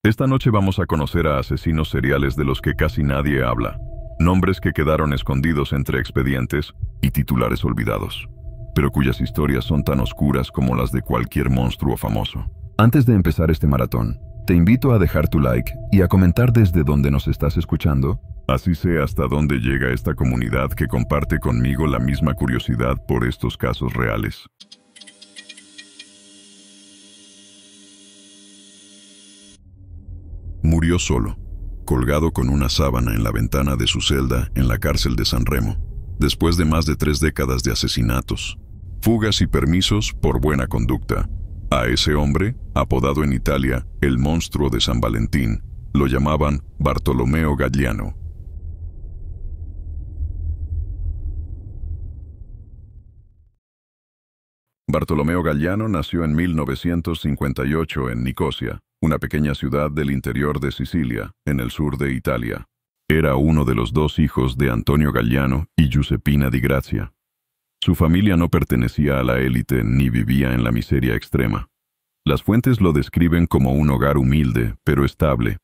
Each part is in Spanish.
Esta noche vamos a conocer a asesinos seriales de los que casi nadie habla, nombres que quedaron escondidos entre expedientes y titulares olvidados, pero cuyas historias son tan oscuras como las de cualquier monstruo famoso. Antes de empezar este maratón, te invito a dejar tu like y a comentar desde donde nos estás escuchando. Así sé hasta dónde llega esta comunidad que comparte conmigo la misma curiosidad por estos casos reales. Murió solo, colgado con una sábana en la ventana de su celda en la cárcel de San Remo, después de más de 3 décadas de asesinatos, fugas y permisos por buena conducta. A ese hombre, apodado en Italia el monstruo de San Valentín, lo llamaban Bartolomeo Galliano. Bartolomeo Galliano nació en 1958 en Nicosia, una pequeña ciudad del interior de Sicilia, en el sur de Italia. Era uno de los 2 hijos de Antonio Galliano y Giuseppina di Grazia. Su familia no pertenecía a la élite ni vivía en la miseria extrema. Las fuentes lo describen como un hogar humilde, pero estable,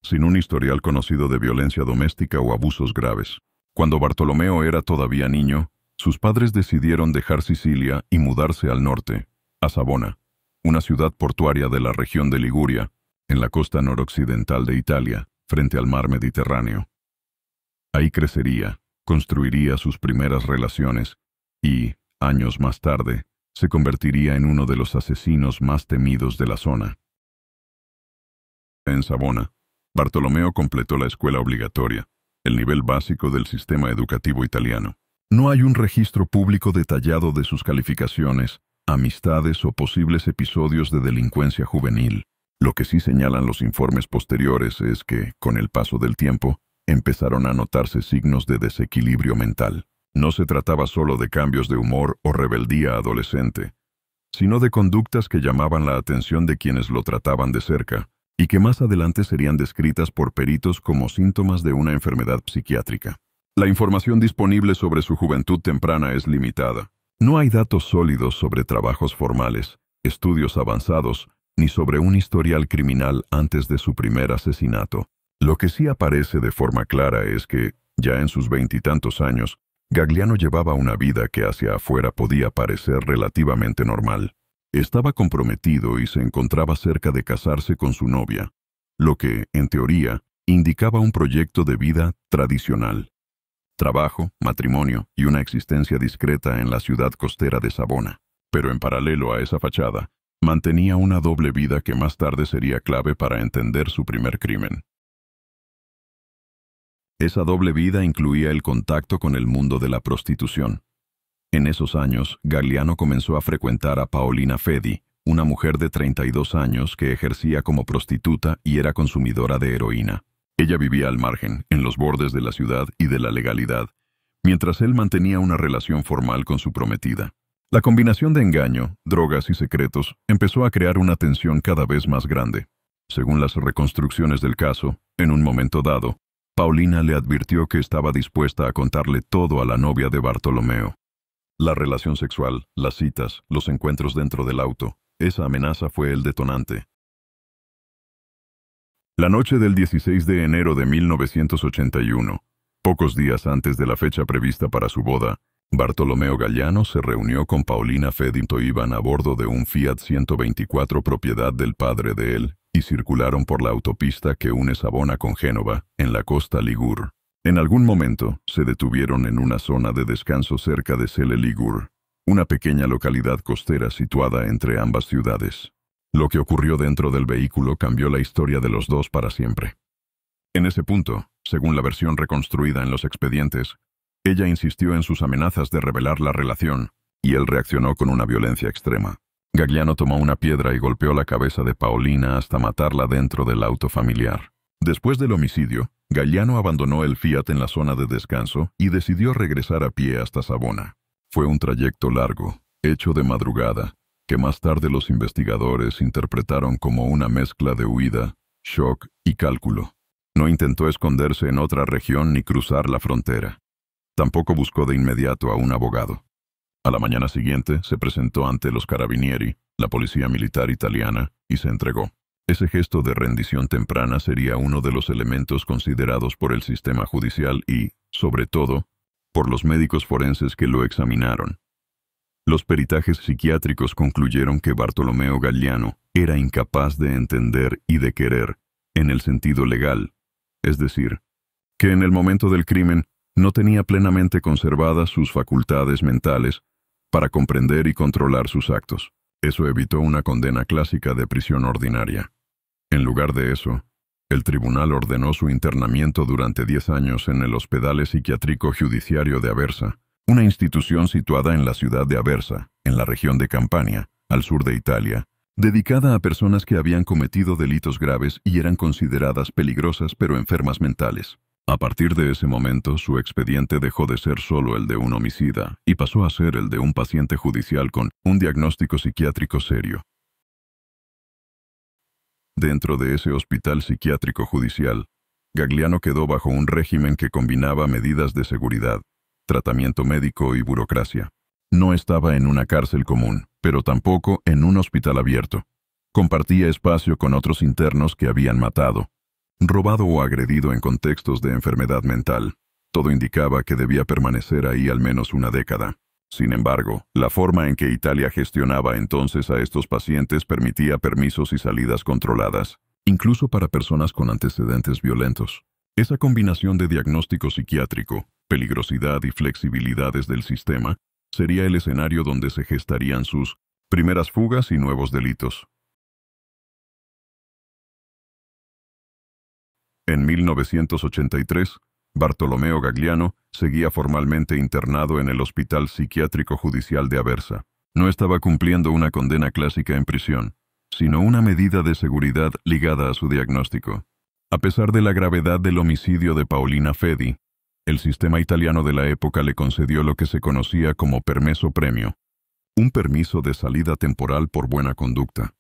sin un historial conocido de violencia doméstica o abusos graves. Cuando Bartolomeo era todavía niño, sus padres decidieron dejar Sicilia y mudarse al norte, a Savona, una ciudad portuaria de la región de Liguria, en la costa noroccidental de Italia, frente al mar Mediterráneo. Ahí crecería, construiría sus primeras relaciones y, años más tarde, se convertiría en uno de los asesinos más temidos de la zona. En Savona, Bartolomeo completó la escuela obligatoria, el nivel básico del sistema educativo italiano. No hay un registro público detallado de sus calificaciones, amistades o posibles episodios de delincuencia juvenil. Lo que sí señalan los informes posteriores es que, con el paso del tiempo, empezaron a notarse signos de desequilibrio mental. No se trataba solo de cambios de humor o rebeldía adolescente, sino de conductas que llamaban la atención de quienes lo trataban de cerca, y que más adelante serían descritas por peritos como síntomas de una enfermedad psiquiátrica. La información disponible sobre su juventud temprana es limitada. No hay datos sólidos sobre trabajos formales, estudios avanzados, ni sobre un historial criminal antes de su primer asesinato. Lo que sí aparece de forma clara es que, ya en sus 20 y tantos años, Galliano llevaba una vida que hacia afuera podía parecer relativamente normal. Estaba comprometido y se encontraba cerca de casarse con su novia, lo que, en teoría, indicaba un proyecto de vida tradicional. Trabajo, matrimonio y una existencia discreta en la ciudad costera de Savona. Pero en paralelo a esa fachada, mantenía una doble vida que más tarde sería clave para entender su primer crimen. Esa doble vida incluía el contacto con el mundo de la prostitución. En esos años, Galliano comenzó a frecuentar a Paolina Fedi, una mujer de 32 años que ejercía como prostituta y era consumidora de heroína. Ella vivía al margen, en los bordes de la ciudad y de la legalidad, mientras él mantenía una relación formal con su prometida. La combinación de engaño, drogas y secretos empezó a crear una tensión cada vez más grande. Según las reconstrucciones del caso, en un momento dado, Paolina le advirtió que estaba dispuesta a contarle todo a la novia de Bartolomeo. La relación sexual, las citas, los encuentros dentro del auto, esa amenaza fue el detonante. La noche del 16 de enero de 1981, pocos días antes de la fecha prevista para su boda, Bartolomeo Galliano se reunió con Paolina Fedi. Iban a bordo de un Fiat 124 propiedad del padre de él y circularon por la autopista que une Savona con Génova, en la costa Ligur. En algún momento, se detuvieron en una zona de descanso cerca de Selle Ligur, una pequeña localidad costera situada entre ambas ciudades. Lo que ocurrió dentro del vehículo cambió la historia de los dos para siempre. En ese punto, según la versión reconstruida en los expedientes, ella insistió en sus amenazas de revelar la relación, y él reaccionó con una violencia extrema. Galliano tomó una piedra y golpeó la cabeza de Paolina hasta matarla dentro del auto familiar. Después del homicidio, Galliano abandonó el Fiat en la zona de descanso y decidió regresar a pie hasta Savona. Fue un trayecto largo, hecho de madrugada, que más tarde los investigadores interpretaron como una mezcla de huida, shock y cálculo. No intentó esconderse en otra región ni cruzar la frontera. Tampoco buscó de inmediato a un abogado. A la mañana siguiente se presentó ante los Carabinieri, la policía militar italiana, y se entregó. Ese gesto de rendición temprana sería uno de los elementos considerados por el sistema judicial y, sobre todo, por los médicos forenses que lo examinaron. Los peritajes psiquiátricos concluyeron que Bartolomeo Galliano era incapaz de entender y de querer, en el sentido legal, es decir, que en el momento del crimen no tenía plenamente conservadas sus facultades mentales para comprender y controlar sus actos. Eso evitó una condena clásica de prisión ordinaria. En lugar de eso, el tribunal ordenó su internamiento durante 10 años en el Ospedale Psiquiátrico Giudiziario de Aversa, una institución situada en la ciudad de Aversa, en la región de Campania, al sur de Italia, dedicada a personas que habían cometido delitos graves y eran consideradas peligrosas pero enfermas mentales. A partir de ese momento, su expediente dejó de ser solo el de un homicida y pasó a ser el de un paciente judicial con un diagnóstico psiquiátrico serio. Dentro de ese hospital psiquiátrico judicial, Galliano quedó bajo un régimen que combinaba medidas de seguridad, tratamiento médico y burocracia. No estaba en una cárcel común, pero tampoco en un hospital abierto. Compartía espacio con otros internos que habían matado, robado o agredido en contextos de enfermedad mental. Todo indicaba que debía permanecer ahí al menos una década. Sin embargo, la forma en que Italia gestionaba entonces a estos pacientes permitía permisos y salidas controladas, incluso para personas con antecedentes violentos. Esa combinación de diagnóstico psiquiátrico, peligrosidad y flexibilidades del sistema sería el escenario donde se gestarían sus primeras fugas y nuevos delitos. En 1983, Bartolomeo Galliano seguía formalmente internado en el Hospital Psiquiátrico Judicial de Aversa. No estaba cumpliendo una condena clásica en prisión, sino una medida de seguridad ligada a su diagnóstico. A pesar de la gravedad del homicidio de Paolina Fedi, el sistema italiano de la época le concedió lo que se conocía como permesso premio, un permiso de salida temporal por buena conducta.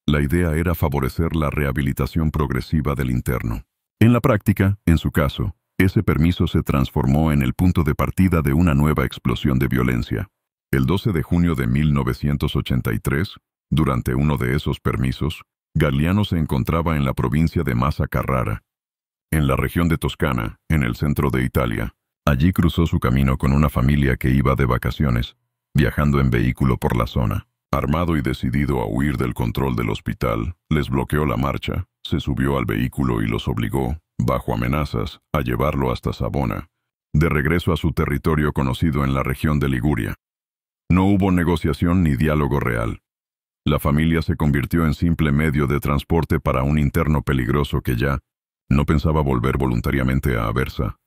La idea era favorecer la rehabilitación progresiva del interno. En la práctica, en su caso, ese permiso se transformó en el punto de partida de una nueva explosión de violencia. El 12 de junio de 1983, durante uno de esos permisos, Galliano se encontraba en la provincia de Massa Carrara, en la región de Toscana, en el centro de Italia. Allí cruzó su camino con una familia que iba de vacaciones, viajando en vehículo por la zona. Armado y decidido a huir del control del hospital, les bloqueó la marcha, se subió al vehículo y los obligó, bajo amenazas, a llevarlo hasta Savona, de regreso a su territorio conocido en la región de Liguria. No hubo negociación ni diálogo real. La familia se convirtió en simple medio de transporte para un interno peligroso que ya no pensaba volver voluntariamente a Aversa.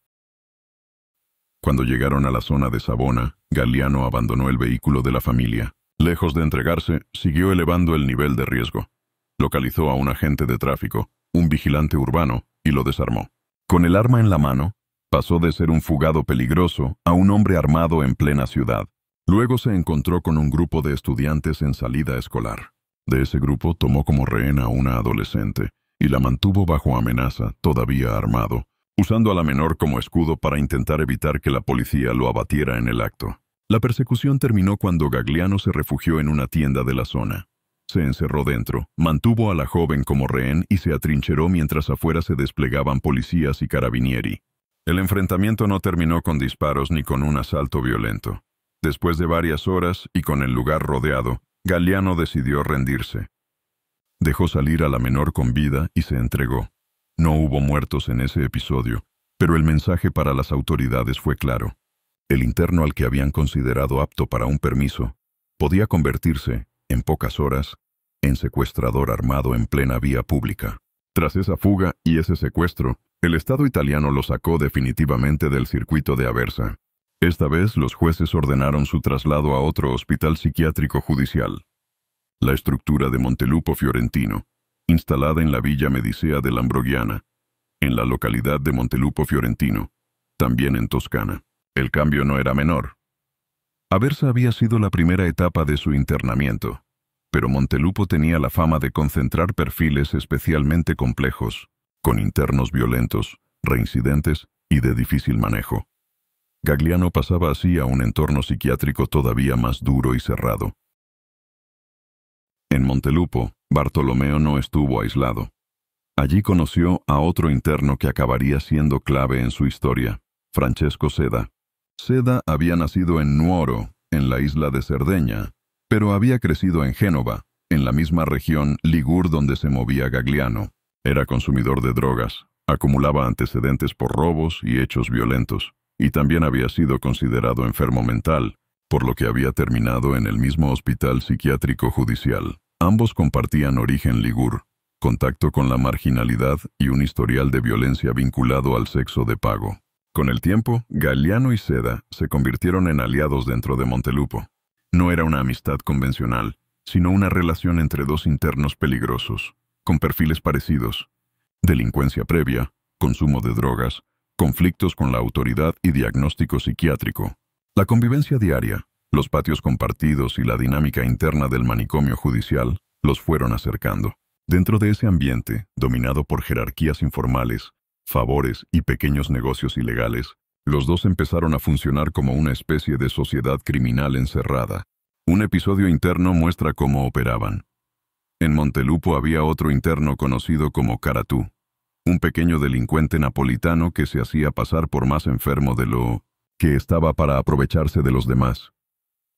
Cuando llegaron a la zona de Savona, Galliano abandonó el vehículo de la familia. Lejos de entregarse, siguió elevando el nivel de riesgo. Localizó a un agente de tráfico, un vigilante urbano, y lo desarmó. Con el arma en la mano, pasó de ser un fugado peligroso a un hombre armado en plena ciudad. Luego se encontró con un grupo de estudiantes en salida escolar. De ese grupo tomó como rehén a una adolescente y la mantuvo bajo amenaza, todavía armado, usando a la menor como escudo para intentar evitar que la policía lo abatiera en el acto. La persecución terminó cuando Galliano se refugió en una tienda de la zona. Se encerró dentro, mantuvo a la joven como rehén y se atrincheró mientras afuera se desplegaban policías y carabinieri. El enfrentamiento no terminó con disparos ni con un asalto violento. Después de varias horas y con el lugar rodeado, Galliano decidió rendirse. Dejó salir a la menor con vida y se entregó. No hubo muertos en ese episodio, pero el mensaje para las autoridades fue claro. El interno al que habían considerado apto para un permiso podía convertirse, en pocas horas, en secuestrador armado en plena vía pública. Tras esa fuga y ese secuestro, el Estado italiano lo sacó definitivamente del circuito de Aversa. Esta vez los jueces ordenaron su traslado a otro hospital psiquiátrico judicial, la estructura de Montelupo Fiorentino, instalada en la Villa Medicea de Lambrogiana, en la localidad de Montelupo Fiorentino, también en Toscana. El cambio no era menor. Aversa había sido la primera etapa de su internamiento, pero Montelupo tenía la fama de concentrar perfiles especialmente complejos, con internos violentos, reincidentes y de difícil manejo. Galliano pasaba así a un entorno psiquiátrico todavía más duro y cerrado. En Montelupo, Bartolomeo no estuvo aislado. Allí conoció a otro interno que acabaría siendo clave en su historia, Francesco Seda. Seda había nacido en Nuoro, en la isla de Cerdeña, pero había crecido en Génova, en la misma región Ligur donde se movía Gagliano. Era consumidor de drogas, acumulaba antecedentes por robos y hechos violentos, y también había sido considerado enfermo mental, por lo que había terminado en el mismo hospital psiquiátrico judicial. Ambos compartían origen Ligur, contacto con la marginalidad y un historial de violencia vinculado al sexo de pago. Con el tiempo, Gagliano y Seda se convirtieron en aliados dentro de Montelupo. No era una amistad convencional, sino una relación entre dos internos peligrosos, con perfiles parecidos: delincuencia previa, consumo de drogas, conflictos con la autoridad y diagnóstico psiquiátrico. La convivencia diaria, los patios compartidos y la dinámica interna del manicomio judicial los fueron acercando. Dentro de ese ambiente, dominado por jerarquías informales, favores y pequeños negocios ilegales, los dos empezaron a funcionar como una especie de sociedad criminal encerrada. Un episodio interno muestra cómo operaban. En Montelupo había otro interno conocido como Caratú, un pequeño delincuente napolitano que se hacía pasar por más enfermo de lo que estaba para aprovecharse de los demás.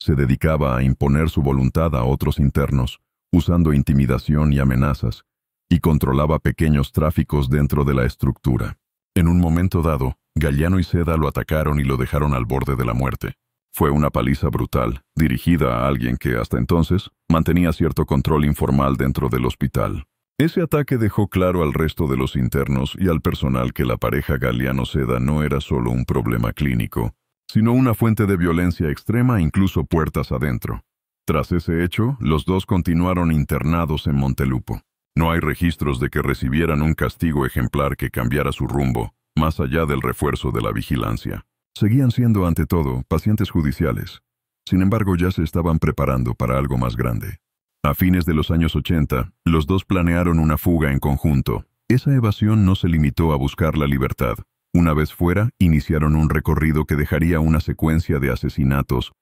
Se dedicaba a imponer su voluntad a otros internos, usando intimidación y amenazas, y controlaba pequeños tráficos dentro de la estructura. En un momento dado, Gagliano y Seda lo atacaron y lo dejaron al borde de la muerte. Fue una paliza brutal, dirigida a alguien que hasta entonces mantenía cierto control informal dentro del hospital. Ese ataque dejó claro al resto de los internos y al personal que la pareja Gagliano-Seda no era solo un problema clínico, sino una fuente de violencia extrema incluso puertas adentro. Tras ese hecho, los dos continuaron internados en Montelupo. No hay registros de que recibieran un castigo ejemplar que cambiara su rumbo, más allá del refuerzo de la vigilancia. Seguían siendo, ante todo, pacientes judiciales. Sin embargo, ya se estaban preparando para algo más grande. A fines de los años 80, los dos planearon una fuga en conjunto. Esa evasión no se limitó a buscar la libertad. Una vez fuera, iniciaron un recorrido que dejaría una secuencia de asesinatos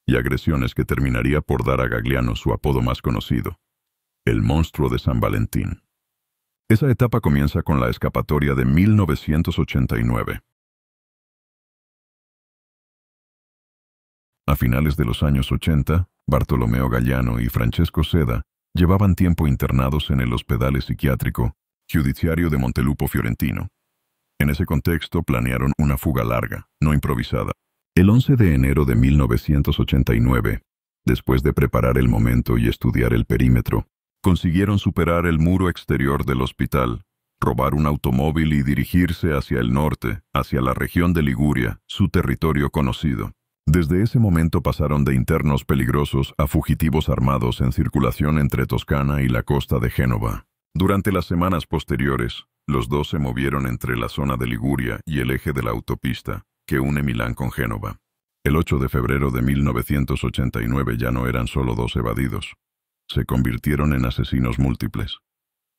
y agresiones que terminaría por dar a Gagliano su apodo más conocido: el monstruo de San Valentín. Esa etapa comienza con la escapatoria de 1989. A finales de los años 80, Bartolomeo Gagliano y Francesco Seda llevaban tiempo internados en el Hospedale Psiquiátrico Giudiziario de Montelupo Fiorentino. En ese contexto planearon una fuga larga, no improvisada. El 11 de enero de 1989, después de preparar el momento y estudiar el perímetro, consiguieron superar el muro exterior del hospital, robar un automóvil y dirigirse hacia el norte, hacia la región de Liguria, su territorio conocido. Desde ese momento pasaron de internos peligrosos a fugitivos armados en circulación entre Toscana y la costa de Génova. Durante las semanas posteriores, los dos se movieron entre la zona de Liguria y el eje de la autopista que une Milán con Génova. El 8 de febrero de 1989 ya no eran solo dos evadidos. Se convirtieron en asesinos múltiples.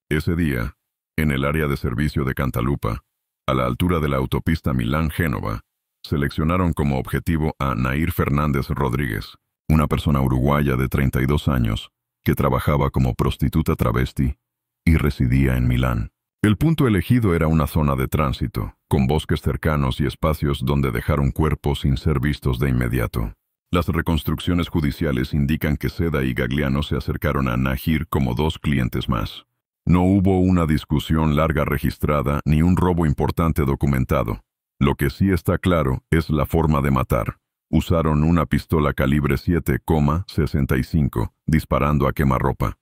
Ese día, en el área de servicio de Cantalupa, a la altura de la autopista Milán-Génova, seleccionaron como objetivo a Nair Fernández Rodríguez, una persona uruguaya de 32 años que trabajaba como prostituta travesti y residía en Milán. El punto elegido era una zona de tránsito, con bosques cercanos y espacios donde dejar un cuerpo sin ser vistos de inmediato. Las reconstrucciones judiciales indican que Seda y Gagliano se acercaron a Nahir como dos clientes más. No hubo una discusión larga registrada ni un robo importante documentado. Lo que sí está claro es la forma de matar. Usaron una pistola calibre 7,65, disparando a quemarropa.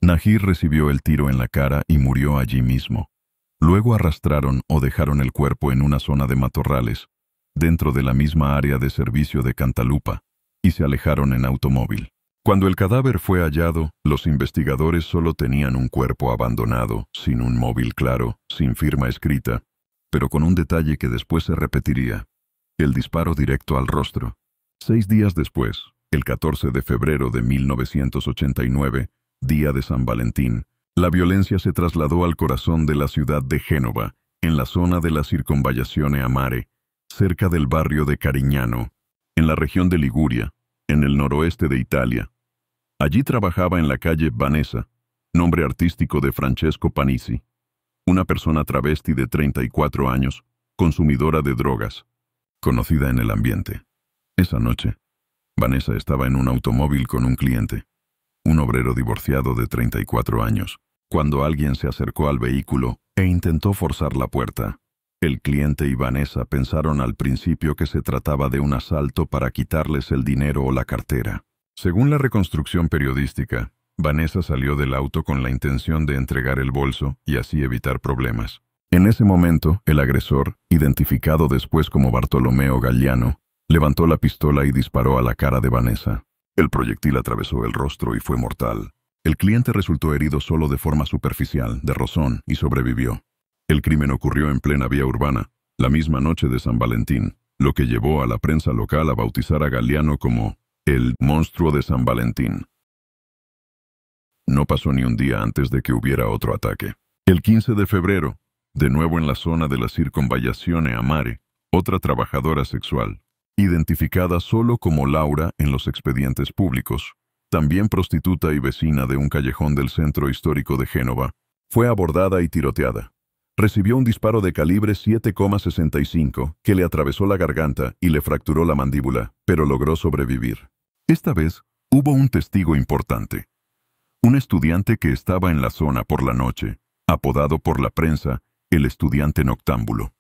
Nahir recibió el tiro en la cara y murió allí mismo. Luego arrastraron o dejaron el cuerpo en una zona de matorrales, dentro de la misma área de servicio de Cantalupa, y se alejaron en automóvil. Cuando el cadáver fue hallado, los investigadores solo tenían un cuerpo abandonado, sin un móvil claro, sin firma escrita, pero con un detalle que después se repetiría: el disparo directo al rostro. 6 días después, el 14 de febrero de 1989, día de San Valentín, la violencia se trasladó al corazón de la ciudad de Génova, en la zona de la Circonvallazione a Mare, cerca del barrio de Carignano, en la región de Liguria, en el noroeste de Italia. Allí trabajaba en la calle Vanessa, nombre artístico de Francesco Panizzi, una persona travesti de 34 años, consumidora de drogas, conocida en el ambiente. Esa noche, Vanessa estaba en un automóvil con un cliente, un obrero divorciado de 34 años, cuando alguien se acercó al vehículo e intentó forzar la puerta. El cliente y Vanessa pensaron al principio que se trataba de un asalto para quitarles el dinero o la cartera. Según la reconstrucción periodística, Vanessa salió del auto con la intención de entregar el bolso y así evitar problemas. En ese momento, el agresor, identificado después como Bartolomeo Galliano, levantó la pistola y disparó a la cara de Vanessa. El proyectil atravesó el rostro y fue mortal. El cliente resultó herido solo de forma superficial, de rozón, y sobrevivió. El crimen ocurrió en plena vía urbana, la misma noche de San Valentín, lo que llevó a la prensa local a bautizar a Galliano como el monstruo de San Valentín. No pasó ni un día antes de que hubiera otro ataque. El 15 de febrero, de nuevo en la zona de la Circonvallazione a Mare, otra trabajadora sexual, identificada solo como Laura en los expedientes públicos, también prostituta y vecina de un callejón del centro histórico de Génova, fue abordada y tiroteada. Recibió un disparo de calibre 7,65 que le atravesó la garganta y le fracturó la mandíbula, pero logró sobrevivir. Esta vez, hubo un testigo importante. Un estudiante que estaba en la zona por la noche, apodado por la prensa el estudiante noctámbulo.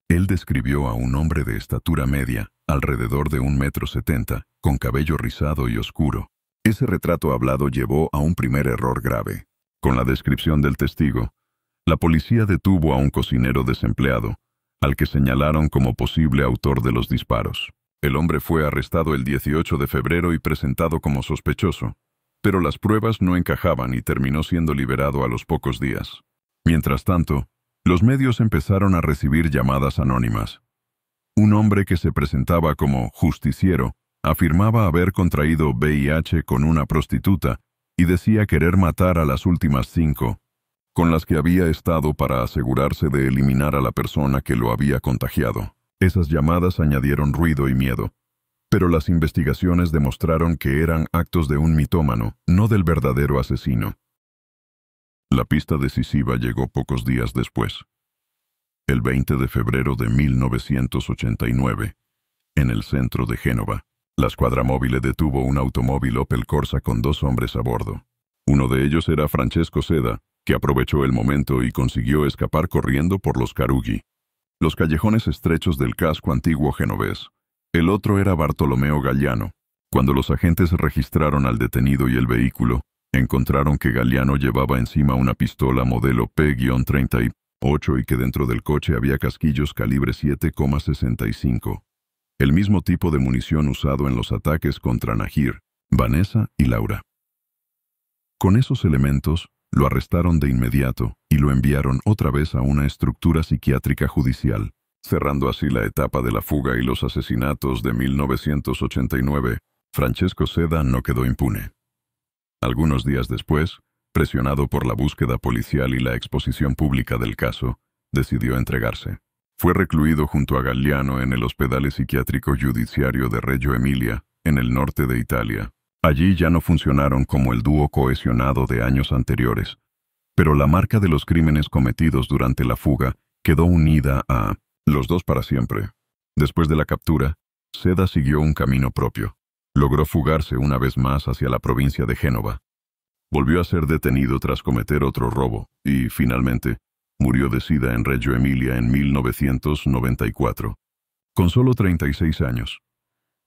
Él describió a un hombre de estatura media, alrededor de 1,70 m, con cabello rizado y oscuro. Ese retrato hablado llevó a un primer error grave. Con la descripción del testigo, la policía detuvo a un cocinero desempleado, al que señalaron como posible autor de los disparos. El hombre fue arrestado el 18 de febrero y presentado como sospechoso, pero las pruebas no encajaban y terminó siendo liberado a los pocos días. Mientras tanto, los medios empezaron a recibir llamadas anónimas. Un hombre que se presentaba como justiciero afirmaba haber contraído VIH con una prostituta y decía querer matar a las últimas 5, con las que había estado para asegurarse de eliminar a la persona que lo había contagiado. Esas llamadas añadieron ruido y miedo, pero las investigaciones demostraron que eran actos de un mitómano, no del verdadero asesino. La pista decisiva llegó pocos días después. El 20 de febrero de 1989, en el centro de Génova, la Squadra Mobile detuvo un automóvil Opel Corsa con 2 hombres a bordo. Uno de ellos era Francesco Seda, que aprovechó el momento y consiguió escapar corriendo por los Carughi, los callejones estrechos del casco antiguo genovés. El otro era Bartolomeo Galliano. Cuando los agentes registraron al detenido y el vehículo, encontraron que Galliano llevaba encima una pistola modelo P-38 y que dentro del coche había casquillos calibre 7,65. El mismo tipo de munición usado en los ataques contra Nahir, Vanessa y Laura. Con esos elementos, lo arrestaron de inmediato y lo enviaron otra vez a una estructura psiquiátrica judicial, cerrando así la etapa de la fuga y los asesinatos de 1989. Francesco Seda no quedó impune. Algunos días después, presionado por la búsqueda policial y la exposición pública del caso, decidió entregarse. Fue recluido junto a Galliano en el Ospedale Psiquiátrico Giudiziario de Reggio Emilia, en el norte de Italia. Allí ya no funcionaron como el dúo cohesionado de años anteriores, pero la marca de los crímenes cometidos durante la fuga quedó unida a los dos para siempre. Después de la captura, Seda siguió un camino propio. Logró fugarse una vez más hacia la provincia de Génova. Volvió a ser detenido tras cometer otro robo y, finalmente, murió de sida en Reggio Emilia en 1994, con solo 36 años.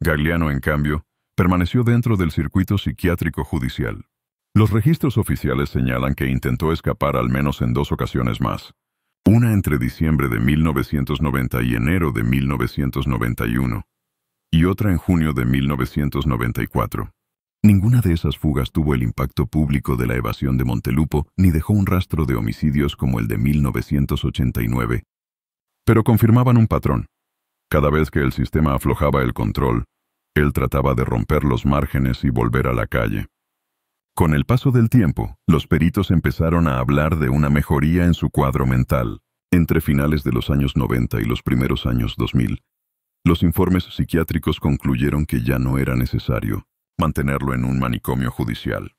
Galliano, en cambio, permaneció dentro del circuito psiquiátrico judicial. Los registros oficiales señalan que intentó escapar al menos en 2 ocasiones más. Una entre diciembre de 1990 y enero de 1991, y otra en junio de 1994. Ninguna de esas fugas tuvo el impacto público de la evasión de Montelupo ni dejó un rastro de homicidios como el de 1989, pero confirmaban un patrón. Cada vez que el sistema aflojaba el control, él trataba de romper los márgenes y volver a la calle. Con el paso del tiempo, los peritos empezaron a hablar de una mejoría en su cuadro mental. Entre finales de los años 90 y los primeros años 2000, los informes psiquiátricos concluyeron que ya no era necesario mantenerlo en un manicomio judicial.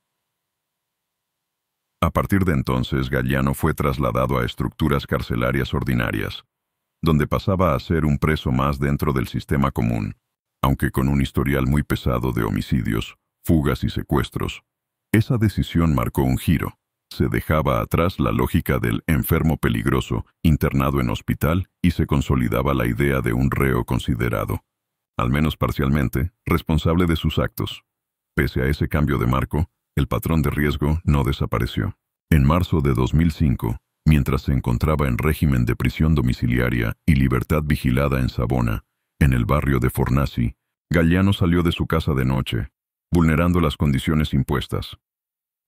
A partir de entonces, Galliano fue trasladado a estructuras carcelarias ordinarias, donde pasaba a ser un preso más dentro del sistema común, aunque con un historial muy pesado de homicidios, fugas y secuestros. Esa decisión marcó un giro. Se dejaba atrás la lógica del enfermo peligroso internado en hospital y se consolidaba la idea de un reo considerado, al menos parcialmente, responsable de sus actos. Pese a ese cambio de marco, el patrón de riesgo no desapareció. En marzo de 2005, mientras se encontraba en régimen de prisión domiciliaria y libertad vigilada en Savona, en el barrio de Fornaci, Galliano salió de su casa de noche, vulnerando las condiciones impuestas.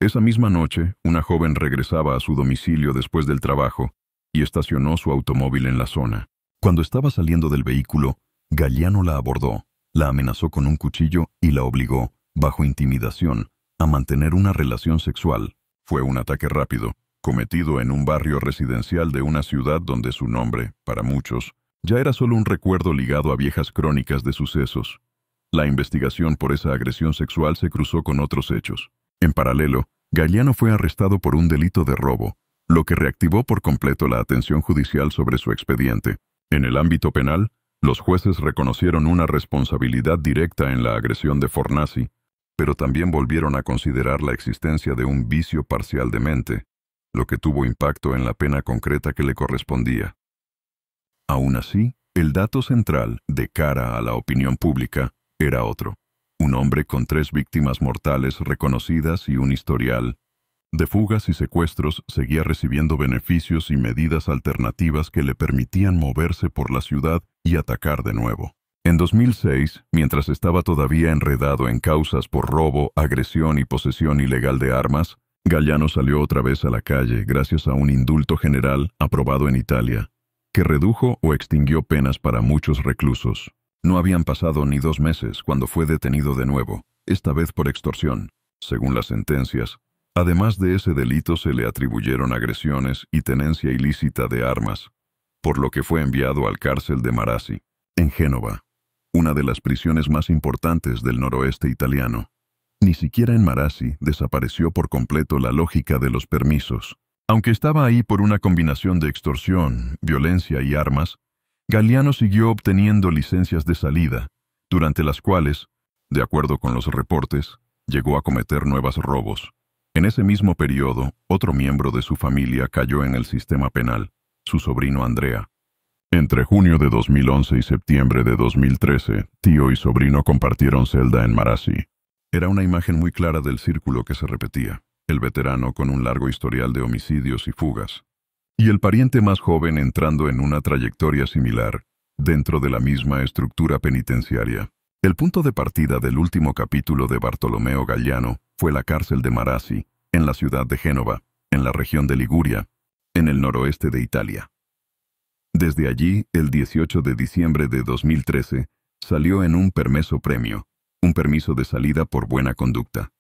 Esa misma noche, una joven regresaba a su domicilio después del trabajo y estacionó su automóvil en la zona. Cuando estaba saliendo del vehículo, Galliano la abordó, la amenazó con un cuchillo y la obligó, bajo intimidación, a mantener una relación sexual. Fue un ataque rápido, cometido en un barrio residencial de una ciudad donde su nombre, para muchos, ya era solo un recuerdo ligado a viejas crónicas de sucesos. La investigación por esa agresión sexual se cruzó con otros hechos. En paralelo, Galliano fue arrestado por un delito de robo, lo que reactivó por completo la atención judicial sobre su expediente. En el ámbito penal, los jueces reconocieron una responsabilidad directa en la agresión de Fornaci, pero también volvieron a considerar la existencia de un vicio parcial de mente, lo que tuvo impacto en la pena concreta que le correspondía. Aún así, el dato central, de cara a la opinión pública, era otro. Un hombre con 3 víctimas mortales reconocidas y un historial de fugas y secuestros seguía recibiendo beneficios y medidas alternativas que le permitían moverse por la ciudad y atacar de nuevo. En 2006, mientras estaba todavía enredado en causas por robo, agresión y posesión ilegal de armas, Galliano salió otra vez a la calle gracias a un indulto general aprobado en Italia, que redujo o extinguió penas para muchos reclusos. No habían pasado ni 2 meses cuando fue detenido de nuevo, esta vez por extorsión. Según las sentencias, además de ese delito se le atribuyeron agresiones y tenencia ilícita de armas, por lo que fue enviado al cárcel de Marassi, en Génova, una de las prisiones más importantes del noroeste italiano. Ni siquiera en Marassi desapareció por completo la lógica de los permisos. Aunque estaba ahí por una combinación de extorsión, violencia y armas, Galliano siguió obteniendo licencias de salida, durante las cuales, de acuerdo con los reportes, llegó a cometer nuevos robos. En ese mismo periodo, otro miembro de su familia cayó en el sistema penal, su sobrino Andrea. Entre junio de 2011 y septiembre de 2013, tío y sobrino compartieron celda en Marassi. Era una imagen muy clara del círculo que se repetía, el veterano con un largo historial de homicidios y fugas, y el pariente más joven entrando en una trayectoria similar, dentro de la misma estructura penitenciaria. El punto de partida del último capítulo de Bartolomeo Galliano fue la cárcel de Marassi, en la ciudad de Génova, en la región de Liguria, en el noroeste de Italia. Desde allí, el 18 de diciembre de 2013, salió en un permesso premio, un permiso de salida por buena conducta.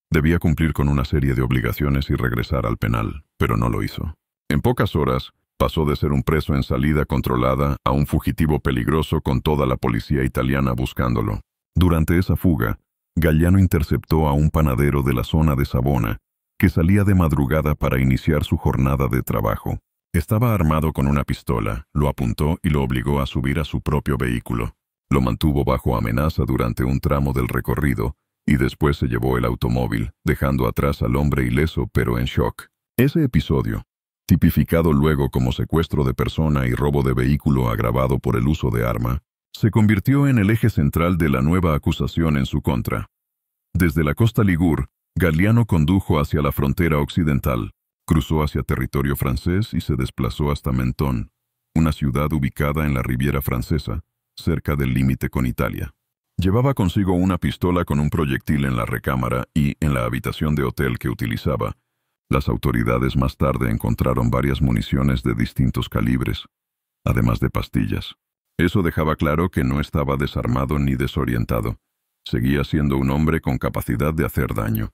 Debía cumplir con una serie de obligaciones y regresar al penal, pero no lo hizo. En pocas horas, pasó de ser un preso en salida controlada a un fugitivo peligroso con toda la policía italiana buscándolo. Durante esa fuga, Galliano interceptó a un panadero de la zona de Savona, que salía de madrugada para iniciar su jornada de trabajo. Estaba armado con una pistola, lo apuntó y lo obligó a subir a su propio vehículo. Lo mantuvo bajo amenaza durante un tramo del recorrido, y después se llevó el automóvil, dejando atrás al hombre ileso pero en shock. Ese episodio, tipificado luego como secuestro de persona y robo de vehículo agravado por el uso de arma, se convirtió en el eje central de la nueva acusación en su contra. Desde la costa Ligur, Galliano condujo hacia la frontera occidental, cruzó hacia territorio francés y se desplazó hasta Menton, una ciudad ubicada en la Riviera Francesa, cerca del límite con Italia. Llevaba consigo una pistola con un proyectil en la recámara y, en la habitación de hotel que utilizaba, las autoridades más tarde encontraron varias municiones de distintos calibres, además de pastillas. Eso dejaba claro que no estaba desarmado ni desorientado. Seguía siendo un hombre con capacidad de hacer daño.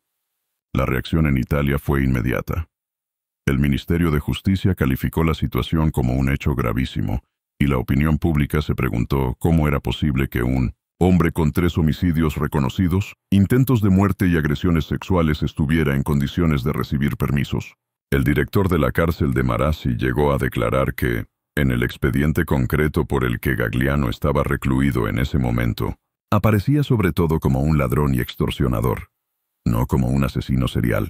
La reacción en Italia fue inmediata. El Ministerio de Justicia calificó la situación como un hecho gravísimo, y la opinión pública se preguntó cómo era posible que un hombre con 3 homicidios reconocidos, intentos de muerte y agresiones sexuales estuviera en condiciones de recibir permisos. El director de la cárcel de Marassi llegó a declarar que, en el expediente concreto por el que Gagliano estaba recluido en ese momento, aparecía sobre todo como un ladrón y extorsionador, no como un asesino serial,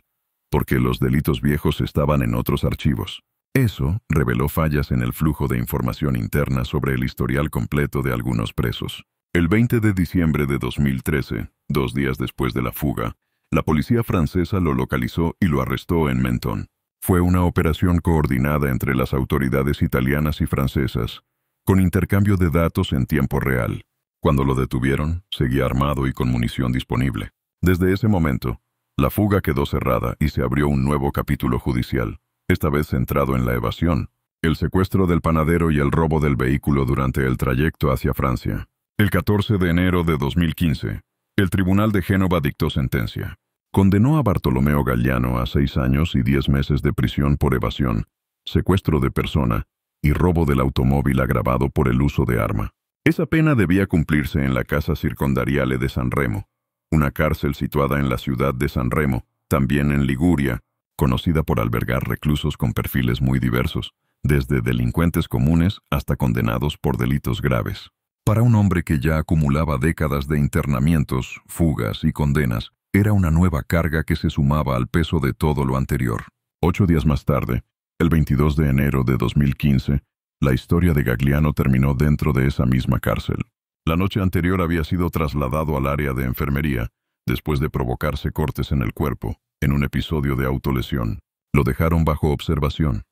porque los delitos viejos estaban en otros archivos. Eso reveló fallas en el flujo de información interna sobre el historial completo de algunos presos. El 20 de diciembre de 2013, 2 días después de la fuga, la policía francesa lo localizó y lo arrestó en Menton. Fue una operación coordinada entre las autoridades italianas y francesas, con intercambio de datos en tiempo real. Cuando lo detuvieron, seguía armado y con munición disponible. Desde ese momento, la fuga quedó cerrada y se abrió un nuevo capítulo judicial, esta vez centrado en la evasión, el secuestro del panadero y el robo del vehículo durante el trayecto hacia Francia. El 14 de enero de 2015, el Tribunal de Génova dictó sentencia. Condenó a Bartolomeo Gagliano a 6 años y 10 meses de prisión por evasión, secuestro de persona y robo del automóvil agravado por el uso de arma. Esa pena debía cumplirse en la Casa Circondariale de San Remo, una cárcel situada en la ciudad de San Remo, también en Liguria, conocida por albergar reclusos con perfiles muy diversos, desde delincuentes comunes hasta condenados por delitos graves. Para un hombre que ya acumulaba décadas de internamientos, fugas y condenas, era una nueva carga que se sumaba al peso de todo lo anterior. 8 días más tarde, el 22 de enero de 2015, la historia de Gagliano terminó dentro de esa misma cárcel. La noche anterior había sido trasladado al área de enfermería, después de provocarse cortes en el cuerpo, en un episodio de autolesión. Lo dejaron bajo observación,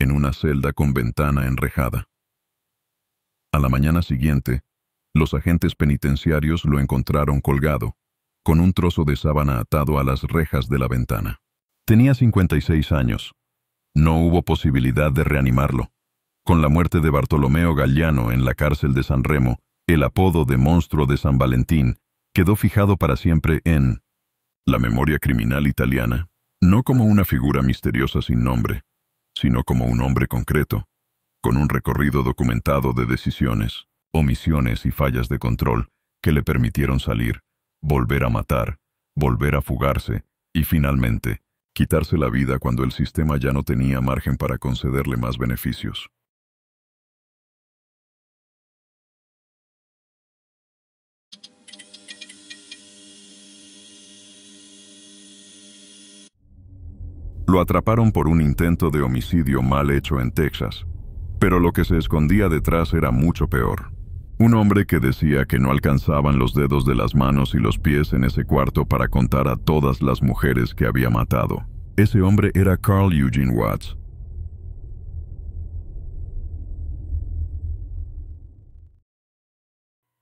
en una celda con ventana enrejada. A la mañana siguiente, los agentes penitenciarios lo encontraron colgado, con un trozo de sábana atado a las rejas de la ventana. Tenía 56 años. No hubo posibilidad de reanimarlo. Con la muerte de Bartolomeo Gagliano en la cárcel de San Remo, el apodo de Monstruo de San Valentín quedó fijado para siempre en la memoria criminal italiana, no como una figura misteriosa sin nombre, sino como un hombre concreto, con un recorrido documentado de decisiones, omisiones y fallas de control que le permitieron salir, volver a matar, volver a fugarse y, finalmente, quitarse la vida cuando el sistema ya no tenía margen para concederle más beneficios. Lo atraparon por un intento de homicidio mal hecho en Texas, pero lo que se escondía detrás era mucho peor. Un hombre que decía que no alcanzaban los dedos de las manos y los pies en ese cuarto para contar a todas las mujeres que había matado. Ese hombre era Carl Eugene Watts.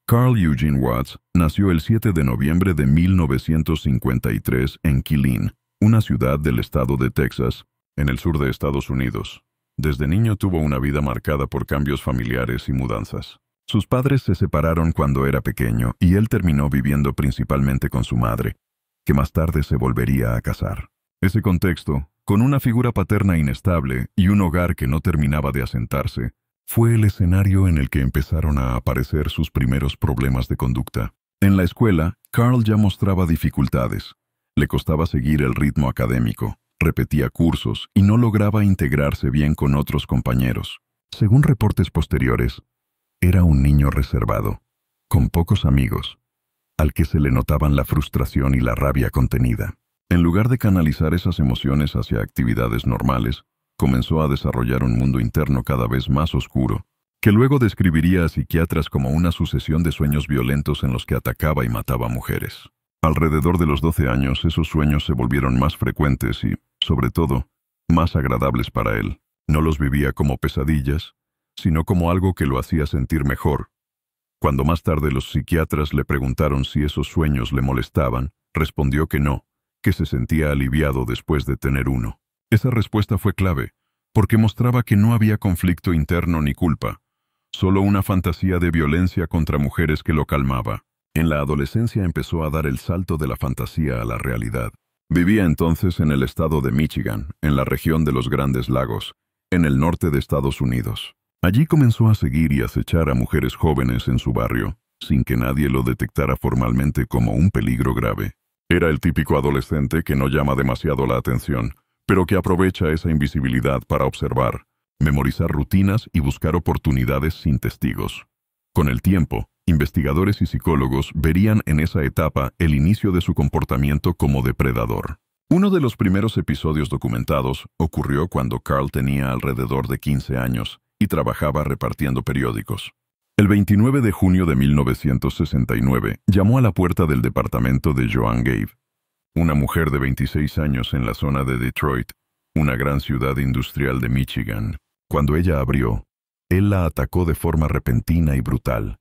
Carl Eugene Watts nació el 7 de noviembre de 1953 en Killeen, una ciudad del estado de Texas, en el sur de Estados Unidos. Desde niño tuvo una vida marcada por cambios familiares y mudanzas. Sus padres se separaron cuando era pequeño y él terminó viviendo principalmente con su madre, que más tarde se volvería a casar. Ese contexto, con una figura paterna inestable y un hogar que no terminaba de asentarse, fue el escenario en el que empezaron a aparecer sus primeros problemas de conducta. En la escuela, Carl ya mostraba dificultades. Le costaba seguir el ritmo académico, repetía cursos y no lograba integrarse bien con otros compañeros. Según reportes posteriores, era un niño reservado, con pocos amigos, al que se le notaban la frustración y la rabia contenida. En lugar de canalizar esas emociones hacia actividades normales, comenzó a desarrollar un mundo interno cada vez más oscuro, que luego describiría a psiquiatras como una sucesión de sueños violentos en los que atacaba y mataba mujeres. Alrededor de los 12 años, esos sueños se volvieron más frecuentes y, sobre todo, más agradables para él. No los vivía como pesadillas, sino como algo que lo hacía sentir mejor. Cuando más tarde los psiquiatras le preguntaron si esos sueños le molestaban, respondió que no, que se sentía aliviado después de tener uno. Esa respuesta fue clave, porque mostraba que no había conflicto interno ni culpa, solo una fantasía de violencia contra mujeres que lo calmaba. En la adolescencia empezó a dar el salto de la fantasía a la realidad. Vivía entonces en el estado de Michigan, en la región de los Grandes Lagos, en el norte de Estados Unidos. Allí comenzó a seguir y acechar a mujeres jóvenes en su barrio. sin que nadie lo detectara formalmente como un peligro grave. Era el típico adolescente que no llama demasiado la atención, pero que aprovecha esa invisibilidad para observar, memorizar rutinas y buscar oportunidades sin testigos. Con el tiempo, investigadores y psicólogos verían en esa etapa el inicio de su comportamiento como depredador. Uno de los primeros episodios documentados ocurrió cuando Carl tenía alrededor de 15 años y trabajaba repartiendo periódicos. El 29 de junio de 1969 llamó a la puerta del departamento de Joan Gabe, una mujer de 26 años en la zona de Detroit, una gran ciudad industrial de Michigan. Cuando ella abrió, él la atacó de forma repentina y brutal.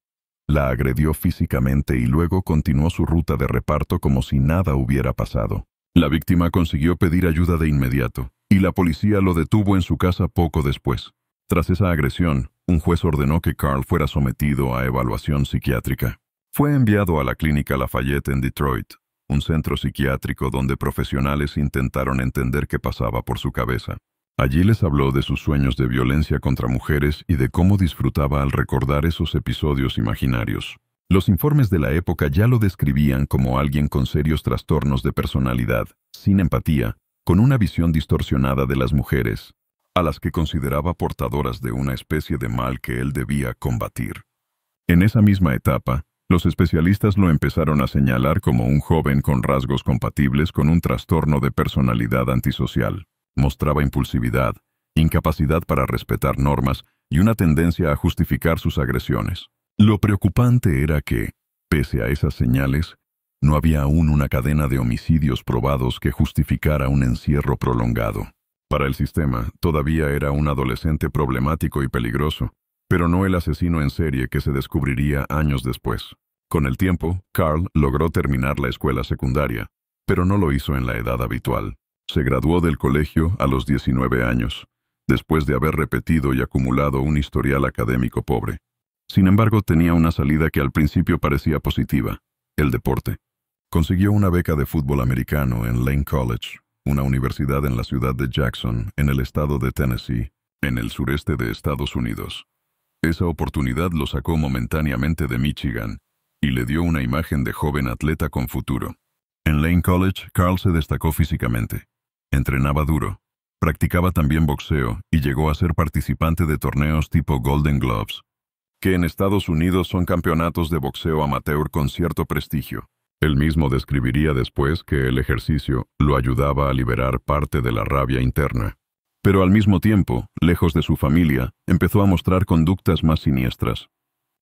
La agredió físicamente y luego continuó su ruta de reparto como si nada hubiera pasado. La víctima consiguió pedir ayuda de inmediato, y la policía lo detuvo en su casa poco después. Tras esa agresión, un juez ordenó que Carl fuera sometido a evaluación psiquiátrica. Fue enviado a la clínica Lafayette en Detroit, un centro psiquiátrico donde profesionales intentaron entender qué pasaba por su cabeza. Allí les habló de sus sueños de violencia contra mujeres y de cómo disfrutaba al recordar esos episodios imaginarios. Los informes de la época ya lo describían como alguien con serios trastornos de personalidad, sin empatía, con una visión distorsionada de las mujeres, a las que consideraba portadoras de una especie de mal que él debía combatir. En esa misma etapa, los especialistas lo empezaron a señalar como un joven con rasgos compatibles con un trastorno de personalidad antisocial. Mostraba impulsividad, incapacidad para respetar normas y una tendencia a justificar sus agresiones. Lo preocupante era que, pese a esas señales, no había aún una cadena de homicidios probados que justificara un encierro prolongado. Para el sistema, todavía era un adolescente problemático y peligroso, pero no el asesino en serie que se descubriría años después. Con el tiempo, Carl logró terminar la escuela secundaria, pero no lo hizo en la edad habitual. Se graduó del colegio a los 19 años, después de haber repetido y acumulado un historial académico pobre. Sin embargo, tenía una salida que al principio parecía positiva: el deporte. Consiguió una beca de fútbol americano en Lane College, una universidad en la ciudad de Jackson, en el estado de Tennessee, en el sureste de Estados Unidos. Esa oportunidad lo sacó momentáneamente de Michigan y le dio una imagen de joven atleta con futuro. En Lane College, Carl se destacó físicamente. Entrenaba duro, practicaba también boxeo y llegó a ser participante de torneos tipo Golden Gloves, que en Estados Unidos son campeonatos de boxeo amateur con cierto prestigio. Él mismo describiría después que el ejercicio lo ayudaba a liberar parte de la rabia interna. Pero al mismo tiempo, lejos de su familia, empezó a mostrar conductas más siniestras.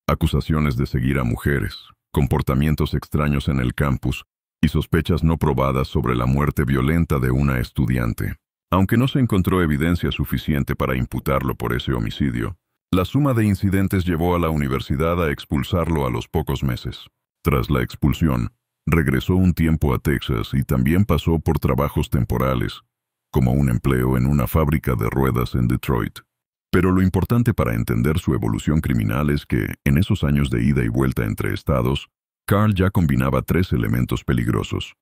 Acusaciones de seguir a mujeres, comportamientos extraños en el campus y sospechas no probadas sobre la muerte violenta de una estudiante. Aunque no se encontró evidencia suficiente para imputarlo por ese homicidio, la suma de incidentes llevó a la universidad a expulsarlo a los pocos meses. Tras la expulsión, regresó un tiempo a Texas y también pasó por trabajos temporales, como un empleo en una fábrica de ruedas en Detroit. Pero lo importante para entender su evolución criminal es que, en esos años de ida y vuelta entre estados, Carl ya combinaba 3 elementos peligrosos: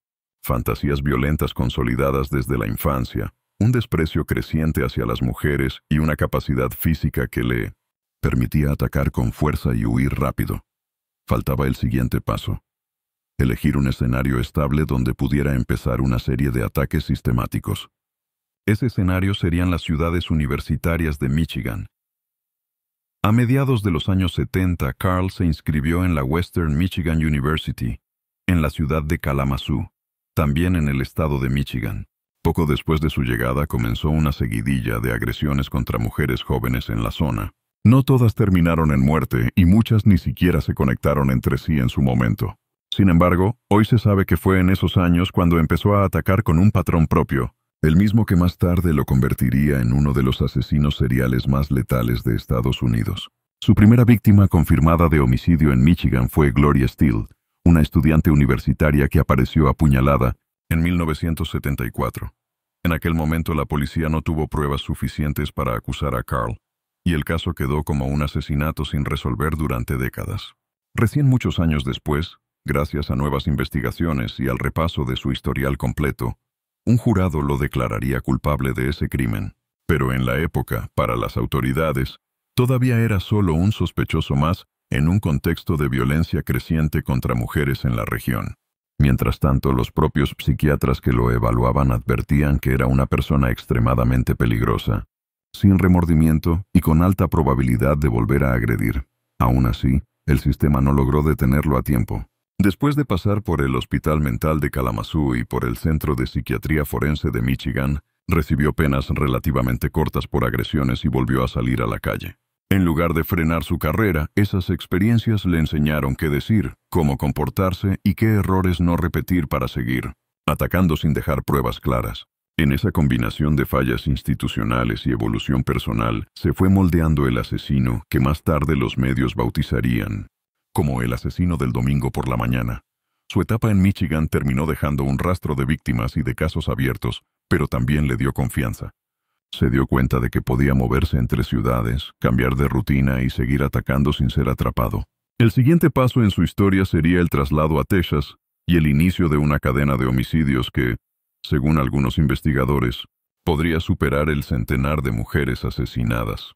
fantasías violentas consolidadas desde la infancia, un desprecio creciente hacia las mujeres y una capacidad física que le permitía atacar con fuerza y huir rápido. Faltaba el siguiente paso: elegir un escenario estable donde pudiera empezar una serie de ataques sistemáticos. Ese escenario serían las ciudades universitarias de Michigan. A mediados de los años 70, Carl se inscribió en la Western Michigan University, en la ciudad de Kalamazoo, también en el estado de Michigan. Poco después de su llegada comenzó una seguidilla de agresiones contra mujeres jóvenes en la zona. No todas terminaron en muerte y muchas ni siquiera se conectaron entre sí en su momento. Sin embargo, hoy se sabe que fue en esos años cuando empezó a atacar con un patrón propio, el mismo que más tarde lo convertiría en uno de los asesinos seriales más letales de Estados Unidos. Su primera víctima confirmada de homicidio en Michigan fue Gloria Steele, una estudiante universitaria que apareció apuñalada en 1974. En aquel momento la policía no tuvo pruebas suficientes para acusar a Carl, y el caso quedó como un asesinato sin resolver durante décadas. Recién muchos años después, gracias a nuevas investigaciones y al repaso de su historial completo, un jurado lo declararía culpable de ese crimen. Pero en la época, para las autoridades, todavía era solo un sospechoso más en un contexto de violencia creciente contra mujeres en la región. Mientras tanto, los propios psiquiatras que lo evaluaban advertían que era una persona extremadamente peligrosa, sin remordimiento y con alta probabilidad de volver a agredir. Aún así, el sistema no logró detenerlo a tiempo. Después de pasar por el Hospital Mental de Kalamazoo y por el Centro de Psiquiatría Forense de Michigan, recibió penas relativamente cortas por agresiones y volvió a salir a la calle. En lugar de frenar su carrera, esas experiencias le enseñaron qué decir, cómo comportarse y qué errores no repetir para seguir, atacando sin dejar pruebas claras. En esa combinación de fallas institucionales y evolución personal, se fue moldeando el asesino que más tarde los medios bautizarían como el asesino del domingo por la mañana. Su etapa en Michigan terminó dejando un rastro de víctimas y de casos abiertos, pero también le dio confianza. Se dio cuenta de que podía moverse entre ciudades, cambiar de rutina y seguir atacando sin ser atrapado. El siguiente paso en su historia sería el traslado a Texas y el inicio de una cadena de homicidios que, según algunos investigadores, podría superar el centenar de mujeres asesinadas.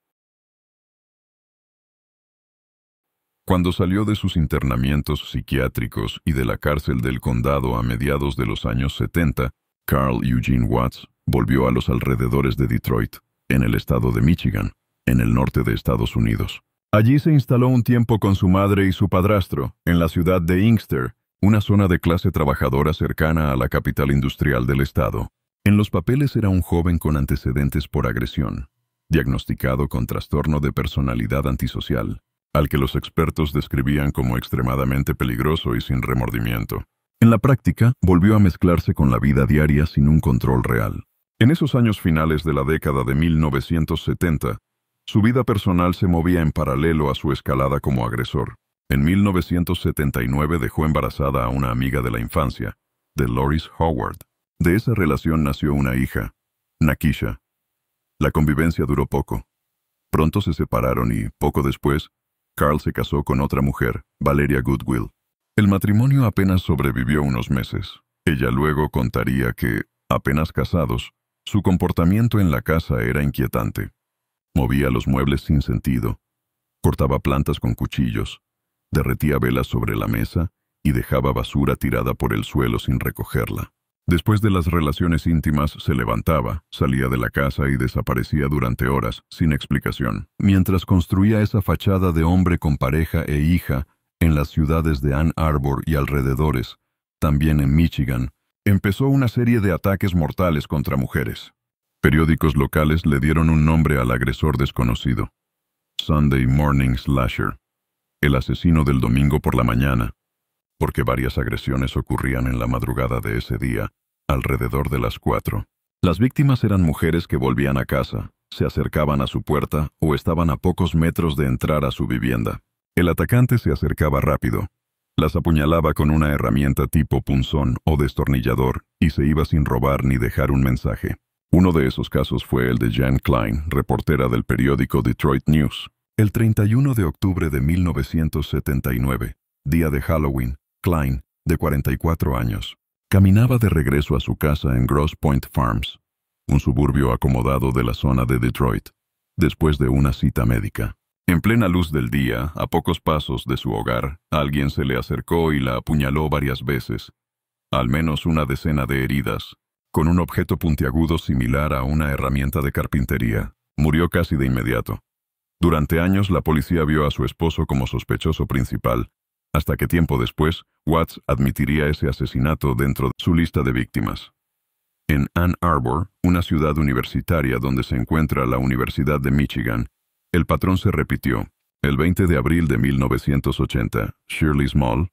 Cuando salió de sus internamientos psiquiátricos y de la cárcel del condado a mediados de los años 70, Carl Eugene Watts volvió a los alrededores de Detroit, en el estado de Michigan, en el norte de Estados Unidos. Allí se instaló un tiempo con su madre y su padrastro, en la ciudad de Inkster, una zona de clase trabajadora cercana a la capital industrial del estado. En los papeles era un joven con antecedentes por agresión, diagnosticado con trastorno de personalidad antisocial, al que los expertos describían como extremadamente peligroso y sin remordimiento. En la práctica, volvió a mezclarse con la vida diaria sin un control real. En esos años finales de la década de 1970, su vida personal se movía en paralelo a su escalada como agresor. En 1979 dejó embarazada a una amiga de la infancia, Dolores Howard. De esa relación nació una hija, Nakisha. La convivencia duró poco. Pronto se separaron y, poco después, Carl se casó con otra mujer, Valeria Goodwill. El matrimonio apenas sobrevivió unos meses. Ella luego contaría que, apenas casados, su comportamiento en la casa era inquietante. Movía los muebles sin sentido, cortaba plantas con cuchillos, derretía velas sobre la mesa y dejaba basura tirada por el suelo sin recogerla. Después de las relaciones íntimas se levantaba, salía de la casa y desaparecía durante horas, sin explicación, mientras construía esa fachada de hombre con pareja e hija en las ciudades de Ann Arbor y alrededores, también en Michigan. Empezó una serie de ataques mortales contra mujeres. Periódicos locales le dieron un nombre al agresor desconocido: Sunday Morning Slasher, el asesino del domingo por la mañana, porque varias agresiones ocurrían en la madrugada de ese día, alrededor de las 4. Las víctimas eran mujeres que volvían a casa, se acercaban a su puerta o estaban a pocos metros de entrar a su vivienda. El atacante se acercaba rápido, las apuñalaba con una herramienta tipo punzón o destornillador y se iba sin robar ni dejar un mensaje. Uno de esos casos fue el de Jan Klein, reportera del periódico Detroit News. El 31 de octubre de 1979, día de Halloween, Klein, de 44 años, caminaba de regreso a su casa en Grosse Pointe Farms, un suburbio acomodado de la zona de Detroit, después de una cita médica. En plena luz del día, a pocos pasos de su hogar, alguien se le acercó y la apuñaló varias veces, al menos una decena de heridas, con un objeto puntiagudo similar a una herramienta de carpintería. Murió casi de inmediato. Durante años la policía vio a su esposo como sospechoso principal, hasta que tiempo después, Watts admitiría ese asesinato dentro de su lista de víctimas. En Ann Arbor, una ciudad universitaria donde se encuentra la Universidad de Michigan, el patrón se repitió. El 20 de abril de 1980, Shirley Small,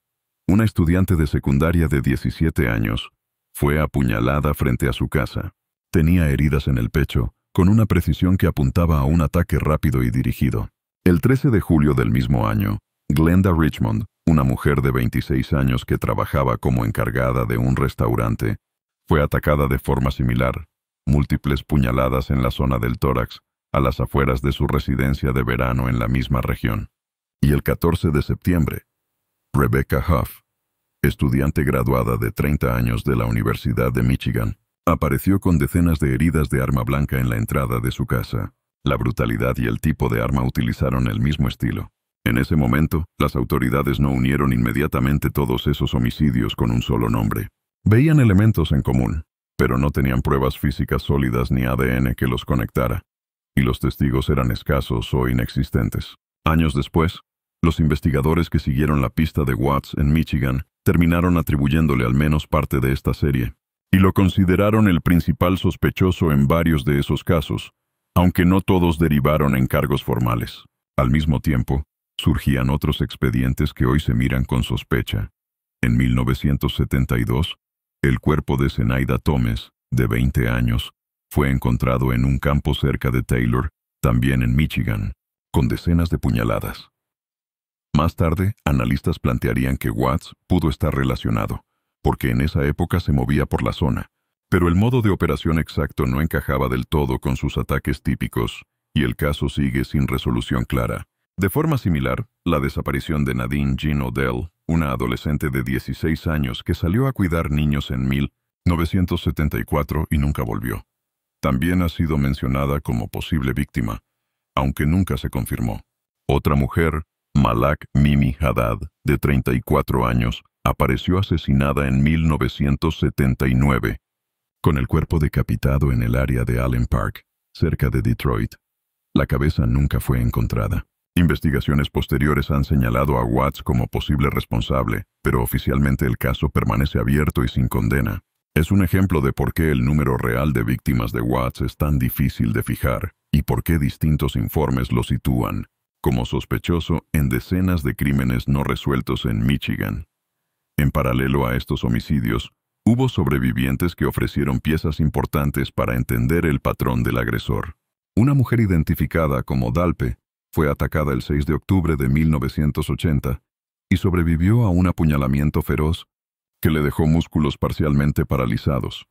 una estudiante de secundaria de 17 años, fue apuñalada frente a su casa. Tenía heridas en el pecho, con una precisión que apuntaba a un ataque rápido y dirigido. El 13 de julio del mismo año, Glenda Richmond, una mujer de 26 años que trabajaba como encargada de un restaurante, fue atacada de forma similar, múltiples puñaladas en la zona del tórax, a las afueras de su residencia de verano en la misma región. Y el 14 de septiembre, Rebecca Huff, estudiante graduada de 30 años de la Universidad de Michigan, apareció con decenas de heridas de arma blanca en la entrada de su casa. La brutalidad y el tipo de arma utilizaron el mismo estilo. En ese momento, las autoridades no unieron inmediatamente todos esos homicidios con un solo nombre. Veían elementos en común, pero no tenían pruebas físicas sólidas ni ADN que los conectara, y los testigos eran escasos o inexistentes. Años después, los investigadores que siguieron la pista de Watts en Michigan terminaron atribuyéndole al menos parte de esta serie, y lo consideraron el principal sospechoso en varios de esos casos, aunque no todos derivaron en cargos formales. Al mismo tiempo, surgían otros expedientes que hoy se miran con sospecha. En 1972, el cuerpo de Zenaida Thomas, de 20 años, fue encontrado en un campo cerca de Taylor, también en Michigan, con decenas de puñaladas. Más tarde, analistas plantearían que Watts pudo estar relacionado, porque en esa época se movía por la zona, pero el modo de operación exacto no encajaba del todo con sus ataques típicos, y el caso sigue sin resolución clara. De forma similar, la desaparición de Nadine Jean Odell, una adolescente de 16 años que salió a cuidar niños en 1974 y nunca volvió, también ha sido mencionada como posible víctima, aunque nunca se confirmó. Otra mujer, Malak Mimi Haddad, de 34 años, apareció asesinada en 1979, con el cuerpo decapitado en el área de Allen Park, cerca de Detroit. La cabeza nunca fue encontrada. Investigaciones posteriores han señalado a Watts como posible responsable, pero oficialmente el caso permanece abierto y sin condena. Es un ejemplo de por qué el número real de víctimas de Watts es tan difícil de fijar, y por qué distintos informes lo sitúan como sospechoso en decenas de crímenes no resueltos en Michigan. En paralelo a estos homicidios, hubo sobrevivientes que ofrecieron piezas importantes para entender el patrón del agresor. Una mujer identificada como Dalpe fue atacada el 6 de octubre de 1980 y sobrevivió a un apuñalamiento feroz que le dejó músculos parcialmente paralizados,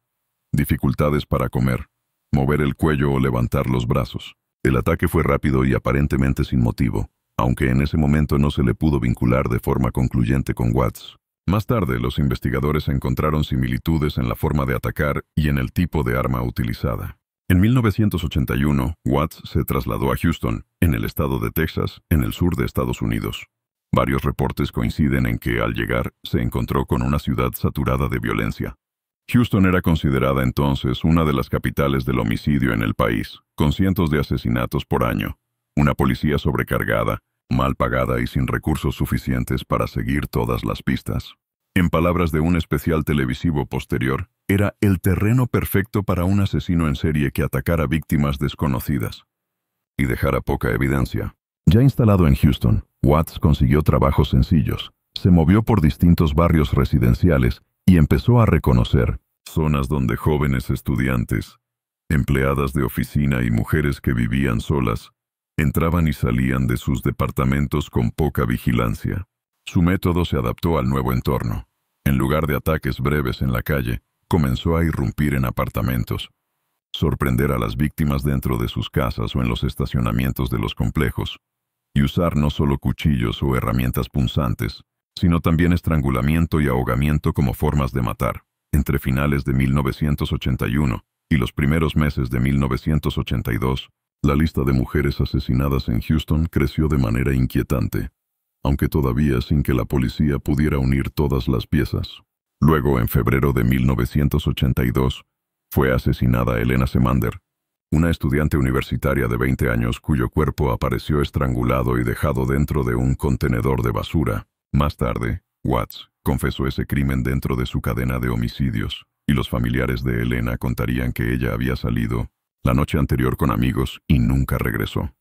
dificultades para comer, mover el cuello o levantar los brazos. El ataque fue rápido y aparentemente sin motivo, aunque en ese momento no se le pudo vincular de forma concluyente con Watts. Más tarde, los investigadores encontraron similitudes en la forma de atacar y en el tipo de arma utilizada. En 1981, Watts se trasladó a Houston, en el estado de Texas, en el sur de Estados Unidos. Varios reportes coinciden en que, al llegar, se encontró con una ciudad saturada de violencia. Houston era considerada entonces una de las capitales del homicidio en el país, con cientos de asesinatos por año, una policía sobrecargada, mal pagada y sin recursos suficientes para seguir todas las pistas. En palabras de un especial televisivo posterior, era el terreno perfecto para un asesino en serie que atacara víctimas desconocidas y dejara poca evidencia. Ya instalado en Houston, Watts consiguió trabajos sencillos, se movió por distintos barrios residenciales y empezó a reconocer zonas donde jóvenes estudiantes, empleadas de oficina y mujeres que vivían solas, entraban y salían de sus departamentos con poca vigilancia. Su método se adaptó al nuevo entorno. En lugar de ataques breves en la calle, comenzó a irrumpir en apartamentos, sorprender a las víctimas dentro de sus casas o en los estacionamientos de los complejos, y usar no solo cuchillos o herramientas punzantes, sino también estrangulamiento y ahogamiento como formas de matar. Entre finales de 1981 y los primeros meses de 1982, la lista de mujeres asesinadas en Houston creció de manera inquietante, aunque todavía sin que la policía pudiera unir todas las piezas. Luego, en febrero de 1982, fue asesinada Elena Semander, una estudiante universitaria de 20 años cuyo cuerpo apareció estrangulado y dejado dentro de un contenedor de basura. Más tarde, Watts confesó ese crimen dentro de su cadena de homicidios, y los familiares de Elena contarían que ella había salido la noche anterior con amigos y nunca regresó.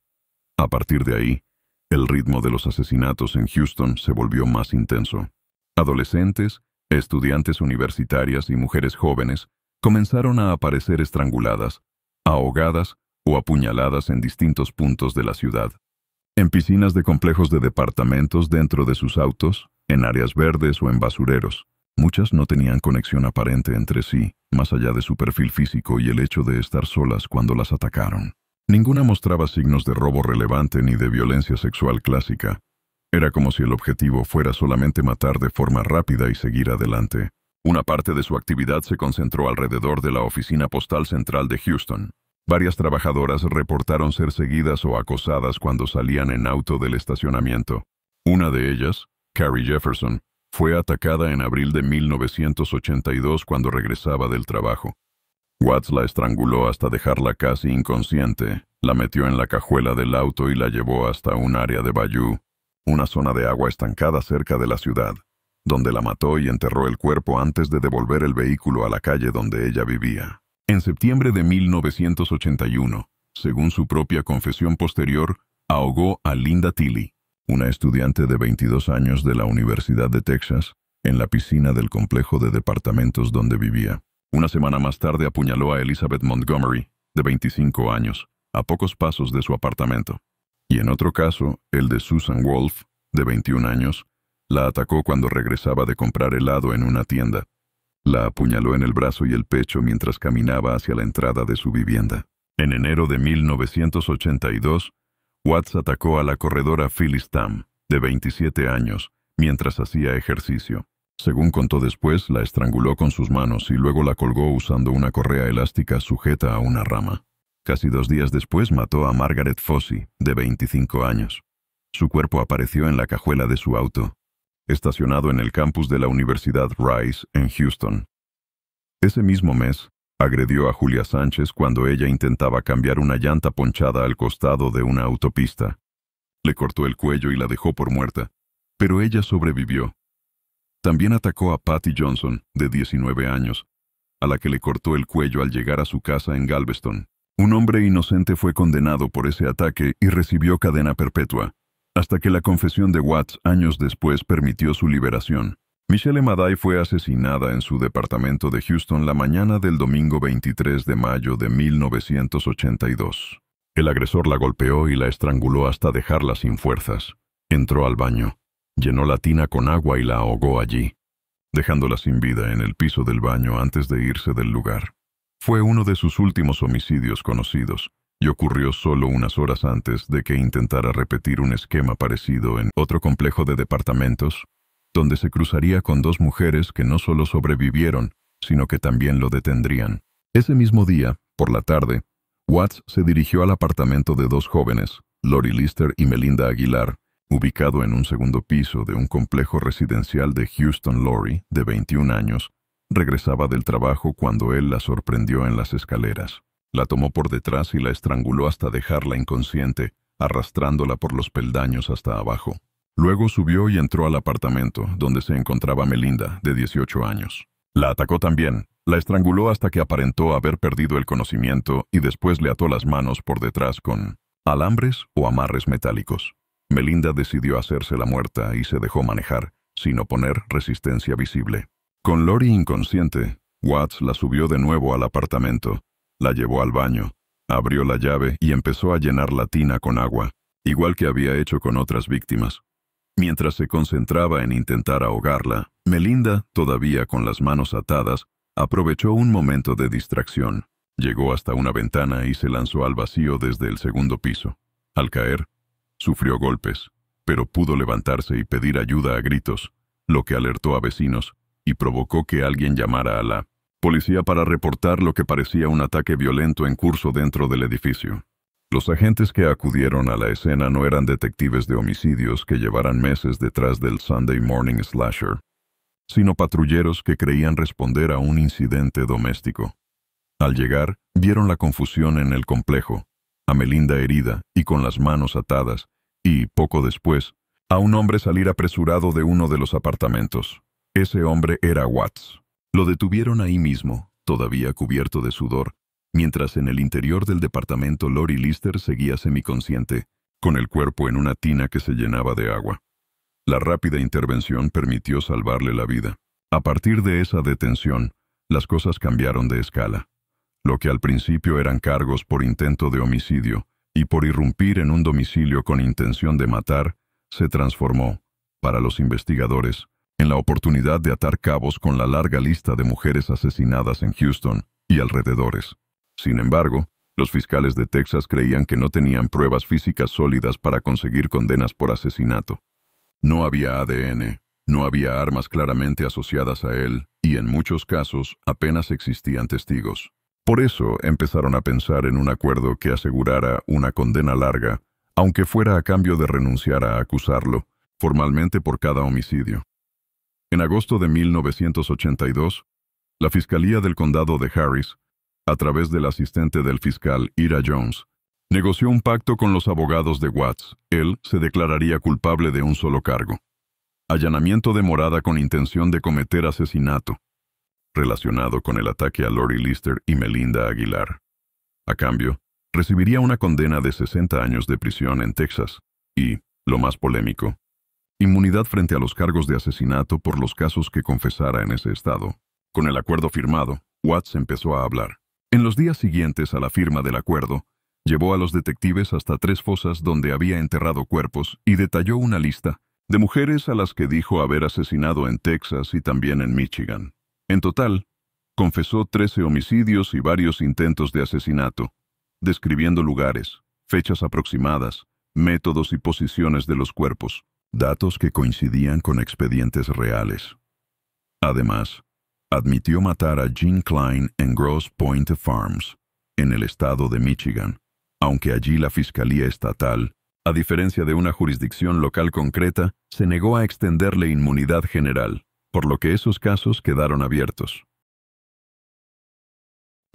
A partir de ahí, el ritmo de los asesinatos en Houston se volvió más intenso. Adolescentes, estudiantes universitarias y mujeres jóvenes comenzaron a aparecer estranguladas, ahogadas o apuñaladas en distintos puntos de la ciudad. En piscinas de complejos de departamentos dentro de sus autos, en áreas verdes o en basureros. Muchas no tenían conexión aparente entre sí, más allá de su perfil físico y el hecho de estar solas cuando las atacaron. Ninguna mostraba signos de robo relevante ni de violencia sexual clásica. Era como si el objetivo fuera solamente matar de forma rápida y seguir adelante. Una parte de su actividad se concentró alrededor de la Oficina Postal Central de Houston. Varias trabajadoras reportaron ser seguidas o acosadas cuando salían en auto del estacionamiento. Una de ellas, Carrie Jefferson, fue atacada en abril de 1982 cuando regresaba del trabajo. Watts la estranguló hasta dejarla casi inconsciente, la metió en la cajuela del auto y la llevó hasta un área de bayou, una zona de agua estancada cerca de la ciudad, donde la mató y enterró el cuerpo antes de devolver el vehículo a la calle donde ella vivía. En septiembre de 1981, según su propia confesión posterior, ahogó a Linda Tilley, una estudiante de 22 años de la Universidad de Texas, en la piscina del complejo de departamentos donde vivía. Una semana más tarde apuñaló a Elizabeth Montgomery, de 25 años, a pocos pasos de su apartamento. Y en otro caso, el de Susan Wolf, de 21 años, la atacó cuando regresaba de comprar helado en una tienda. La apuñaló en el brazo y el pecho mientras caminaba hacia la entrada de su vivienda. En enero de 1982, Watts atacó a la corredora Phyllis Tam, de 27 años, mientras hacía ejercicio. Según contó después, la estranguló con sus manos y luego la colgó usando una correa elástica sujeta a una rama. Casi 2 días después mató a Margaret Fossey, de 25 años. Su cuerpo apareció en la cajuela de su auto, estacionado en el campus de la Universidad Rice en Houston. Ese mismo mes, agredió a Julia Sánchez cuando ella intentaba cambiar una llanta ponchada al costado de una autopista. Le cortó el cuello y la dejó por muerta, pero ella sobrevivió. También atacó a Patty Johnson, de 19 años, a la que le cortó el cuello al llegar a su casa en Galveston. Un hombre inocente fue condenado por ese ataque y recibió cadena perpetua, hasta que la confesión de Watts años después permitió su liberación. Michelle Maday fue asesinada en su departamento de Houston la mañana del domingo 23 de mayo de 1982. El agresor la golpeó y la estranguló hasta dejarla sin fuerzas. Entró al baño, llenó la tina con agua y la ahogó allí, dejándola sin vida en el piso del baño antes de irse del lugar. Fue uno de sus últimos homicidios conocidos, y ocurrió solo unas horas antes de que intentara repetir un esquema parecido en otro complejo de departamentos, donde se cruzaría con 2 mujeres que no solo sobrevivieron, sino que también lo detendrían. Ese mismo día, por la tarde, Watts se dirigió al apartamento de 2 jóvenes, Lori Lister y Melinda Aguilar, ubicado en un segundo piso de un complejo residencial de Houston. Lori, de 21 años, regresaba del trabajo cuando él la sorprendió en las escaleras. La tomó por detrás y la estranguló hasta dejarla inconsciente, arrastrándola por los peldaños hasta abajo. Luego subió y entró al apartamento, donde se encontraba Melinda, de 18 años. La atacó también, la estranguló hasta que aparentó haber perdido el conocimiento y después le ató las manos por detrás con alambres o amarres metálicos. Melinda decidió hacerse la muerta y se dejó manejar, sin oponer resistencia visible. Con Lori inconsciente, Watts la subió de nuevo al apartamento, la llevó al baño, abrió la llave y empezó a llenar la tina con agua, igual que había hecho con otras víctimas. Mientras se concentraba en intentar ahogarla, Melinda, todavía con las manos atadas, aprovechó un momento de distracción. Llegó hasta una ventana y se lanzó al vacío desde el segundo piso. Al caer, sufrió golpes, pero pudo levantarse y pedir ayuda a gritos, lo que alertó a vecinos y provocó que alguien llamara a la policía para reportar lo que parecía un ataque violento en curso dentro del edificio. Los agentes que acudieron a la escena no eran detectives de homicidios que llevaran meses detrás del Sunday Morning Slasher, sino patrulleros que creían responder a un incidente doméstico. Al llegar, vieron la confusión en el complejo, a Melinda herida y con las manos atadas, y, poco después, a un hombre salir apresurado de uno de los apartamentos. Ese hombre era Watts. Lo detuvieron ahí mismo, todavía cubierto de sudor, mientras en el interior del departamento Lori Lister seguía semiconsciente, con el cuerpo en una tina que se llenaba de agua. La rápida intervención permitió salvarle la vida. A partir de esa detención, las cosas cambiaron de escala. Lo que al principio eran cargos por intento de homicidio y por irrumpir en un domicilio con intención de matar, se transformó, para los investigadores, en la oportunidad de atar cabos con la larga lista de mujeres asesinadas en Houston y alrededores. Sin embargo, los fiscales de Texas creían que no tenían pruebas físicas sólidas para conseguir condenas por asesinato. No había ADN, no había armas claramente asociadas a él, y en muchos casos apenas existían testigos. Por eso empezaron a pensar en un acuerdo que asegurara una condena larga, aunque fuera a cambio de renunciar a acusarlo formalmente por cada homicidio. En agosto de 1982, la Fiscalía del Condado de Harris, a través del asistente del fiscal Ira Jones, negoció un pacto con los abogados de Watts. Él se declararía culpable de un solo cargo: allanamiento de morada con intención de cometer asesinato, relacionado con el ataque a Lori Lister y Melinda Aguilar. A cambio, recibiría una condena de 60 años de prisión en Texas y, lo más polémico, inmunidad frente a los cargos de asesinato por los casos que confesara en ese estado. Con el acuerdo firmado, Watts empezó a hablar. En los días siguientes a la firma del acuerdo, llevó a los detectives hasta 3 fosas donde había enterrado cuerpos y detalló una lista de mujeres a las que dijo haber asesinado en Texas y también en Michigan. En total, confesó 13 homicidios y varios intentos de asesinato, describiendo lugares, fechas aproximadas, métodos y posiciones de los cuerpos, datos que coincidían con expedientes reales. Además, admitió matar a Jean Klein en Grosse Pointe Farms, en el estado de Michigan, aunque allí la Fiscalía Estatal, a diferencia de una jurisdicción local concreta, se negó a extenderle inmunidad general, por lo que esos casos quedaron abiertos.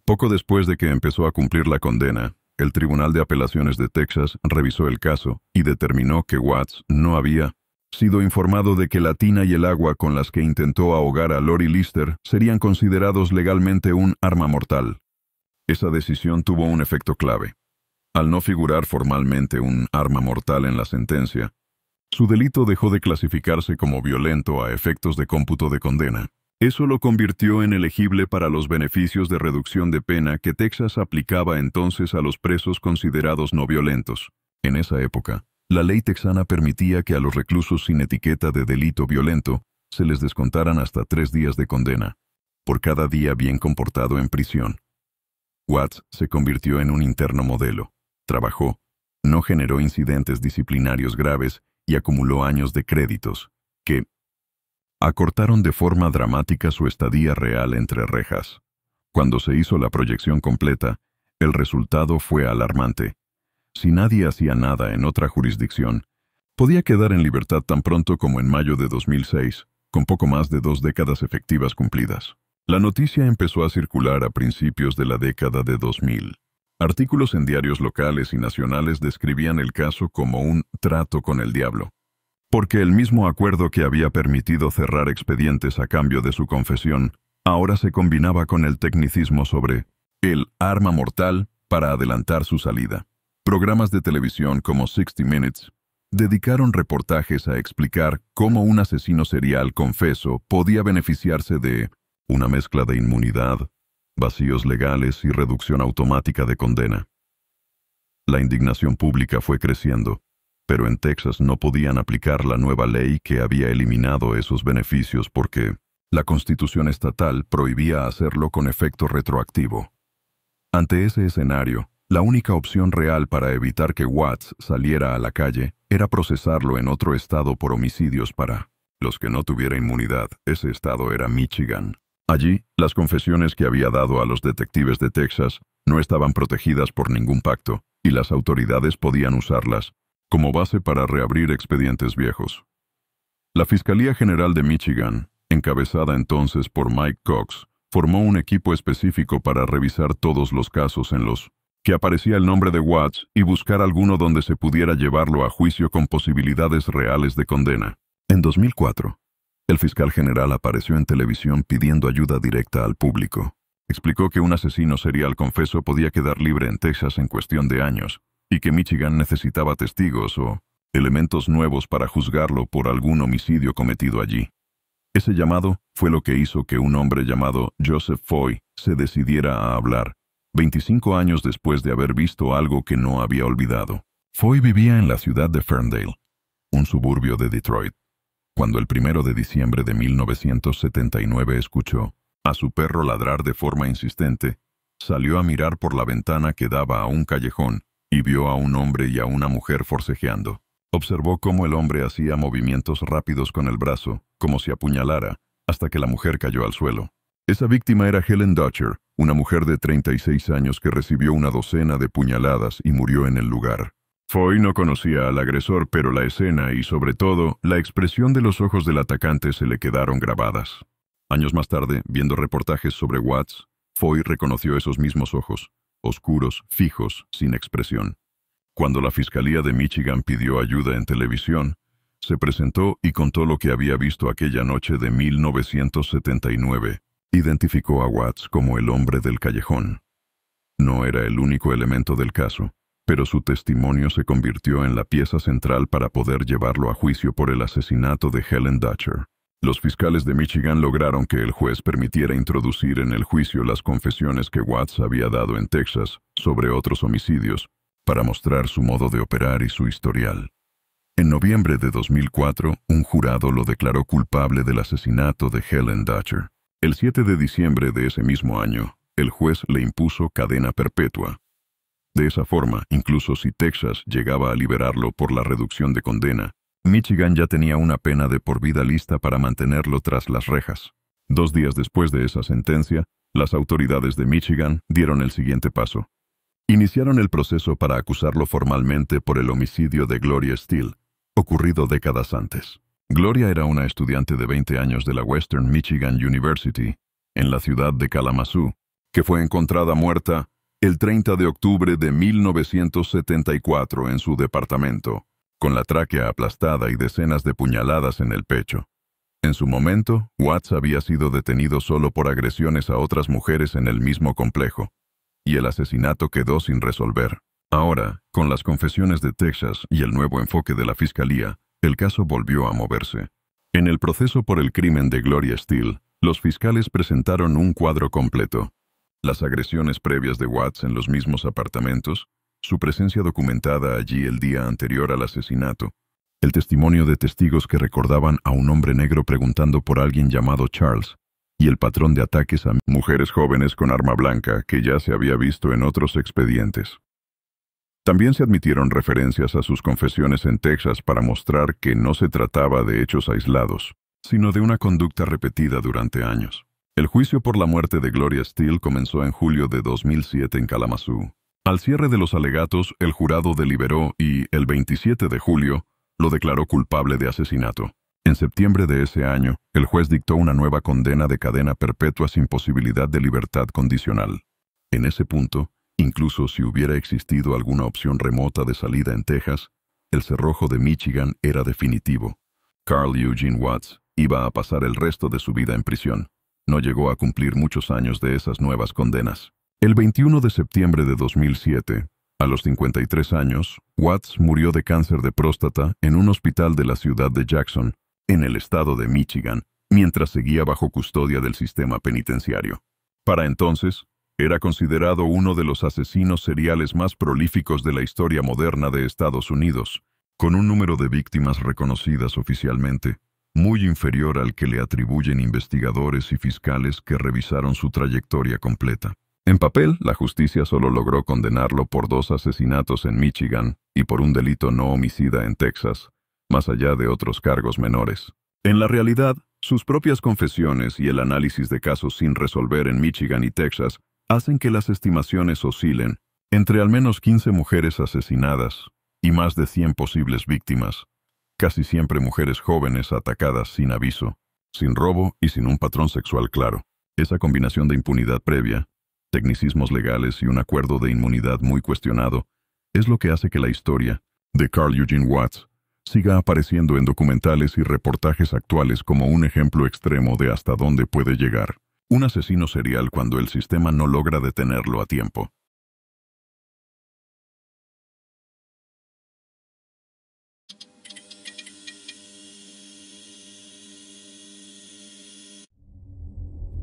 Poco después de que empezó a cumplir la condena, el Tribunal de Apelaciones de Texas revisó el caso y determinó que Watts no había sido informado de que la tina y el agua con las que intentó ahogar a Lori Lister serían considerados legalmente un arma mortal. Esa decisión tuvo un efecto clave. Al no figurar formalmente un arma mortal en la sentencia, su delito dejó de clasificarse como violento a efectos de cómputo de condena. Eso lo convirtió en elegible para los beneficios de reducción de pena que Texas aplicaba entonces a los presos considerados no violentos. En esa época, la ley texana permitía que a los reclusos sin etiqueta de delito violento se les descontaran hasta 3 días de condena, por cada día bien comportado en prisión. Watts se convirtió en un interno modelo. Trabajó, no generó incidentes disciplinarios graves y acumuló años de créditos, que acortaron de forma dramática su estadía real entre rejas. Cuando se hizo la proyección completa, el resultado fue alarmante. Si nadie hacía nada en otra jurisdicción, podía quedar en libertad tan pronto como en mayo de 2006, con poco más de 2 décadas efectivas cumplidas. La noticia empezó a circular a principios de la década de 2000. Artículos en diarios locales y nacionales describían el caso como un trato con el diablo, porque el mismo acuerdo que había permitido cerrar expedientes a cambio de su confesión, ahora se combinaba con el tecnicismo sobre el arma mortal para adelantar su salida. Programas de televisión como 60 Minutes dedicaron reportajes a explicar cómo un asesino serial confeso podía beneficiarse de una mezcla de inmunidad, vacíos legales y reducción automática de condena. La indignación pública fue creciendo, pero en Texas no podían aplicar la nueva ley que había eliminado esos beneficios porque la Constitución estatal prohibía hacerlo con efecto retroactivo. Ante ese escenario, la única opción real para evitar que Watts saliera a la calle era procesarlo en otro estado por homicidios para los que no tuviera inmunidad. Ese estado era Michigan. Allí, las confesiones que había dado a los detectives de Texas no estaban protegidas por ningún pacto, y las autoridades podían usarlas como base para reabrir expedientes viejos. La Fiscalía General de Michigan, encabezada entonces por Mike Cox, formó un equipo específico para revisar todos los casos en los que aparecía el nombre de Watts y buscar alguno donde se pudiera llevarlo a juicio con posibilidades reales de condena. En 2004, el fiscal general apareció en televisión pidiendo ayuda directa al público. Explicó que un asesino serial confeso podía quedar libre en Texas en cuestión de años, y que Michigan necesitaba testigos o elementos nuevos para juzgarlo por algún homicidio cometido allí. Ese llamado fue lo que hizo que un hombre llamado Joseph Foy se decidiera a hablar, 25 años después de haber visto algo que no había olvidado. Foy vivía en la ciudad de Ferndale, un suburbio de Detroit, cuando el 1 de diciembre de 1979 escuchó a su perro ladrar de forma insistente. Salió a mirar por la ventana que daba a un callejón y vio a un hombre y a una mujer forcejeando. Observó cómo el hombre hacía movimientos rápidos con el brazo, como si apuñalara, hasta que la mujer cayó al suelo. Esa víctima era Helen Dutcher, una mujer de 36 años que recibió una docena de puñaladas y murió en el lugar. Foy no conocía al agresor, pero la escena y, sobre todo, la expresión de los ojos del atacante se le quedaron grabadas. Años más tarde, viendo reportajes sobre Watts, Foy reconoció esos mismos ojos, oscuros, fijos, sin expresión. Cuando la Fiscalía de Michigan pidió ayuda en televisión, se presentó y contó lo que había visto aquella noche de 1979. Identificó a Watts como el hombre del callejón. No era el único elemento del caso, pero su testimonio se convirtió en la pieza central para poder llevarlo a juicio por el asesinato de Helen Dutcher. Los fiscales de Michigan lograron que el juez permitiera introducir en el juicio las confesiones que Watts había dado en Texas sobre otros homicidios, para mostrar su modo de operar y su historial. En noviembre de 2004, un jurado lo declaró culpable del asesinato de Helen Dutcher. El 7 de diciembre de ese mismo año, el juez le impuso cadena perpetua. De esa forma, incluso si Texas llegaba a liberarlo por la reducción de condena, Michigan ya tenía una pena de por vida lista para mantenerlo tras las rejas. 2 días después de esa sentencia, las autoridades de Michigan dieron el siguiente paso. Iniciaron el proceso para acusarlo formalmente por el homicidio de Gloria Steele, ocurrido décadas antes. Gloria era una estudiante de 20 años de la Western Michigan University, en la ciudad de Kalamazoo, que fue encontrada muerta el 30 de octubre de 1974 en su departamento, con la tráquea aplastada y decenas de puñaladas en el pecho. En su momento, Watts había sido detenido solo por agresiones a otras mujeres en el mismo complejo, y el asesinato quedó sin resolver. Ahora, con las confesiones de Texas y el nuevo enfoque de la Fiscalía, el caso volvió a moverse. En el proceso por el crimen de Gloria Steele, los fiscales presentaron un cuadro completo. Las agresiones previas de Watts en los mismos apartamentos, su presencia documentada allí el día anterior al asesinato, el testimonio de testigos que recordaban a un hombre negro preguntando por alguien llamado Charles, y el patrón de ataques a mujeres jóvenes con arma blanca que ya se había visto en otros expedientes. También se admitieron referencias a sus confesiones en Texas para mostrar que no se trataba de hechos aislados, sino de una conducta repetida durante años. El juicio por la muerte de Gloria Steele comenzó en julio de 2007 en Kalamazoo. Al cierre de los alegatos, el jurado deliberó y, el 27 de julio, lo declaró culpable de asesinato. En septiembre de ese año, el juez dictó una nueva condena de cadena perpetua sin posibilidad de libertad condicional. En ese punto, incluso si hubiera existido alguna opción remota de salida en Texas, el cerrojo de Michigan era definitivo. Carl Eugene Watts iba a pasar el resto de su vida en prisión. No llegó a cumplir muchos años de esas nuevas condenas. El 21 de septiembre de 2007, a los 53 años, Watts murió de cáncer de próstata en un hospital de la ciudad de Jackson, en el estado de Michigan, mientras seguía bajo custodia del sistema penitenciario. Para entonces, era considerado uno de los asesinos seriales más prolíficos de la historia moderna de Estados Unidos, con un número de víctimas reconocidas oficialmente, muy inferior al que le atribuyen investigadores y fiscales que revisaron su trayectoria completa. En papel, la justicia solo logró condenarlo por 2 asesinatos en Michigan y por un delito no homicida en Texas, más allá de otros cargos menores. En la realidad, sus propias confesiones y el análisis de casos sin resolver en Michigan y Texas hacen que las estimaciones oscilen entre al menos 15 mujeres asesinadas y más de 100 posibles víctimas, casi siempre mujeres jóvenes atacadas sin aviso, sin robo y sin un patrón sexual claro. Esa combinación de impunidad previa, tecnicismos legales y un acuerdo de inmunidad muy cuestionado es lo que hace que la historia de Carl Eugene Watts siga apareciendo en documentales y reportajes actuales como un ejemplo extremo de hasta dónde puede llegar un asesino serial cuando el sistema no logra detenerlo a tiempo.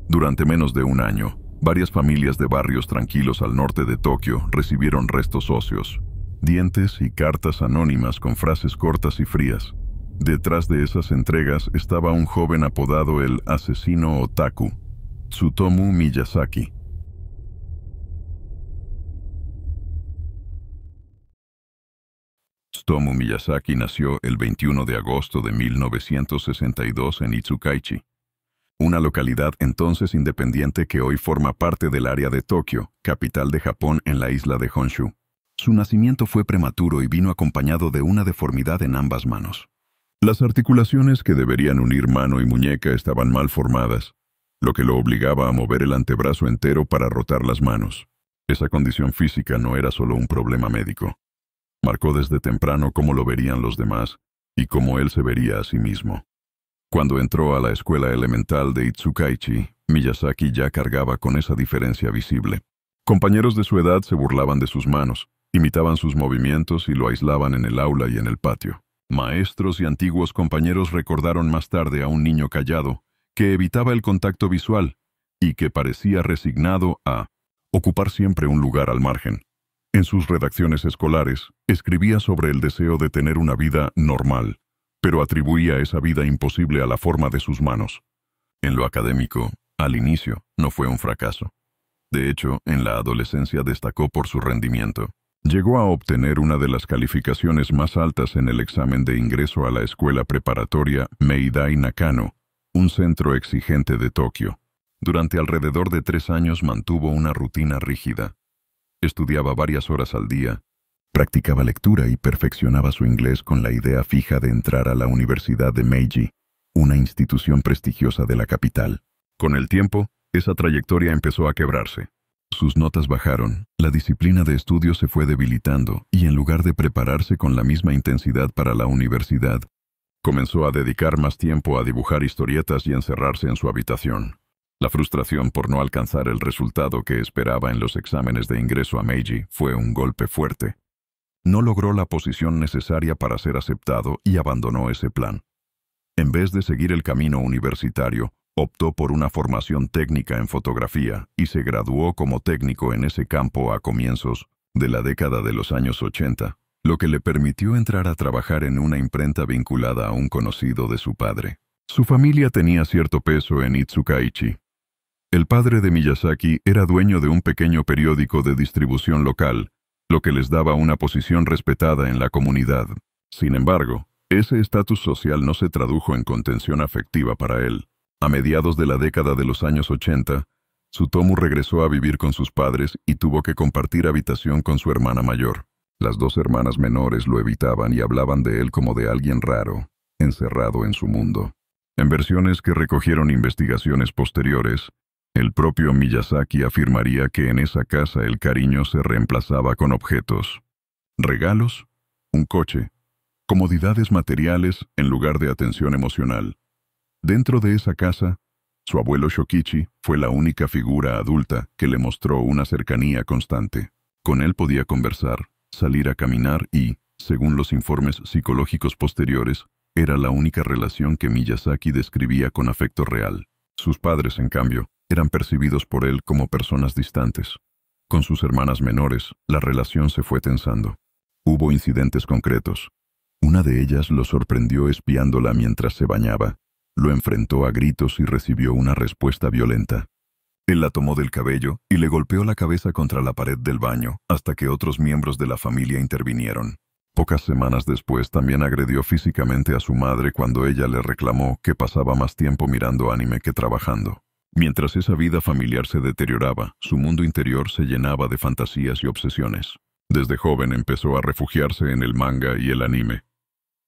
Durante menos de un año, varias familias de barrios tranquilos al norte de Tokio recibieron restos óseos, dientes y cartas anónimas con frases cortas y frías. Detrás de esas entregas estaba un joven apodado el asesino otaku, Tsutomu Miyazaki. Tsutomu Miyazaki nació el 21 de agosto de 1962 en Itsukaichi, una localidad entonces independiente que hoy forma parte del área de Tokio, capital de Japón en la isla de Honshu. Su nacimiento fue prematuro y vino acompañado de una deformidad en ambas manos. Las articulaciones que deberían unir mano y muñeca estaban mal formadas, lo que lo obligaba a mover el antebrazo entero para rotar las manos. Esa condición física no era solo un problema médico. Marcó desde temprano cómo lo verían los demás y cómo él se vería a sí mismo. Cuando entró a la escuela elemental de Itsukaichi, Miyazaki ya cargaba con esa diferencia visible. Compañeros de su edad se burlaban de sus manos, imitaban sus movimientos y lo aislaban en el aula y en el patio. Maestros y antiguos compañeros recordaron más tarde a un niño callado, que evitaba el contacto visual y que parecía resignado a ocupar siempre un lugar al margen. En sus redacciones escolares, escribía sobre el deseo de tener una vida normal, pero atribuía esa vida imposible a la forma de sus manos. En lo académico, al inicio, no fue un fracaso. De hecho, en la adolescencia destacó por su rendimiento. Llegó a obtener una de las calificaciones más altas en el examen de ingreso a la escuela preparatoria Meidai Nakano, un centro exigente de Tokio. Durante alrededor de 3 años mantuvo una rutina rígida. Estudiaba varias horas al día, practicaba lectura y perfeccionaba su inglés con la idea fija de entrar a la Universidad de Meiji, una institución prestigiosa de la capital. Con el tiempo, esa trayectoria empezó a quebrarse. Sus notas bajaron, la disciplina de estudio se fue debilitando y en lugar de prepararse con la misma intensidad para la universidad, comenzó a dedicar más tiempo a dibujar historietas y encerrarse en su habitación. La frustración por no alcanzar el resultado que esperaba en los exámenes de ingreso a Meiji fue un golpe fuerte. No logró la posición necesaria para ser aceptado y abandonó ese plan. En vez de seguir el camino universitario, optó por una formación técnica en fotografía y se graduó como técnico en ese campo a comienzos de la década de los años 80, lo que le permitió entrar a trabajar en una imprenta vinculada a un conocido de su padre. Su familia tenía cierto peso en Itsukaichi. El padre de Miyazaki era dueño de un pequeño periódico de distribución local, lo que les daba una posición respetada en la comunidad. Sin embargo, ese estatus social no se tradujo en contención afectiva para él. A mediados de la década de los años 80, Tsutomu regresó a vivir con sus padres y tuvo que compartir habitación con su hermana mayor. Las 2 hermanas menores lo evitaban y hablaban de él como de alguien raro, encerrado en su mundo. En versiones que recogieron investigaciones posteriores, el propio Miyazaki afirmaría que en esa casa el cariño se reemplazaba con objetos. Regalos, un coche, comodidades materiales en lugar de atención emocional. Dentro de esa casa, su abuelo Shokichi fue la única figura adulta que le mostró una cercanía constante. Con él podía conversar, salir a caminar y, según los informes psicológicos posteriores, era la única relación que Miyazaki describía con afecto real. Sus padres, en cambio, eran percibidos por él como personas distantes. Con sus hermanas menores, la relación se fue tensando. Hubo incidentes concretos. Una de ellas lo sorprendió espiándola mientras se bañaba. Lo enfrentó a gritos y recibió una respuesta violenta. Él la tomó del cabello y le golpeó la cabeza contra la pared del baño, hasta que otros miembros de la familia intervinieron. Pocas semanas después también agredió físicamente a su madre cuando ella le reclamó que pasaba más tiempo mirando anime que trabajando. Mientras esa vida familiar se deterioraba, su mundo interior se llenaba de fantasías y obsesiones. Desde joven empezó a refugiarse en el manga y el anime.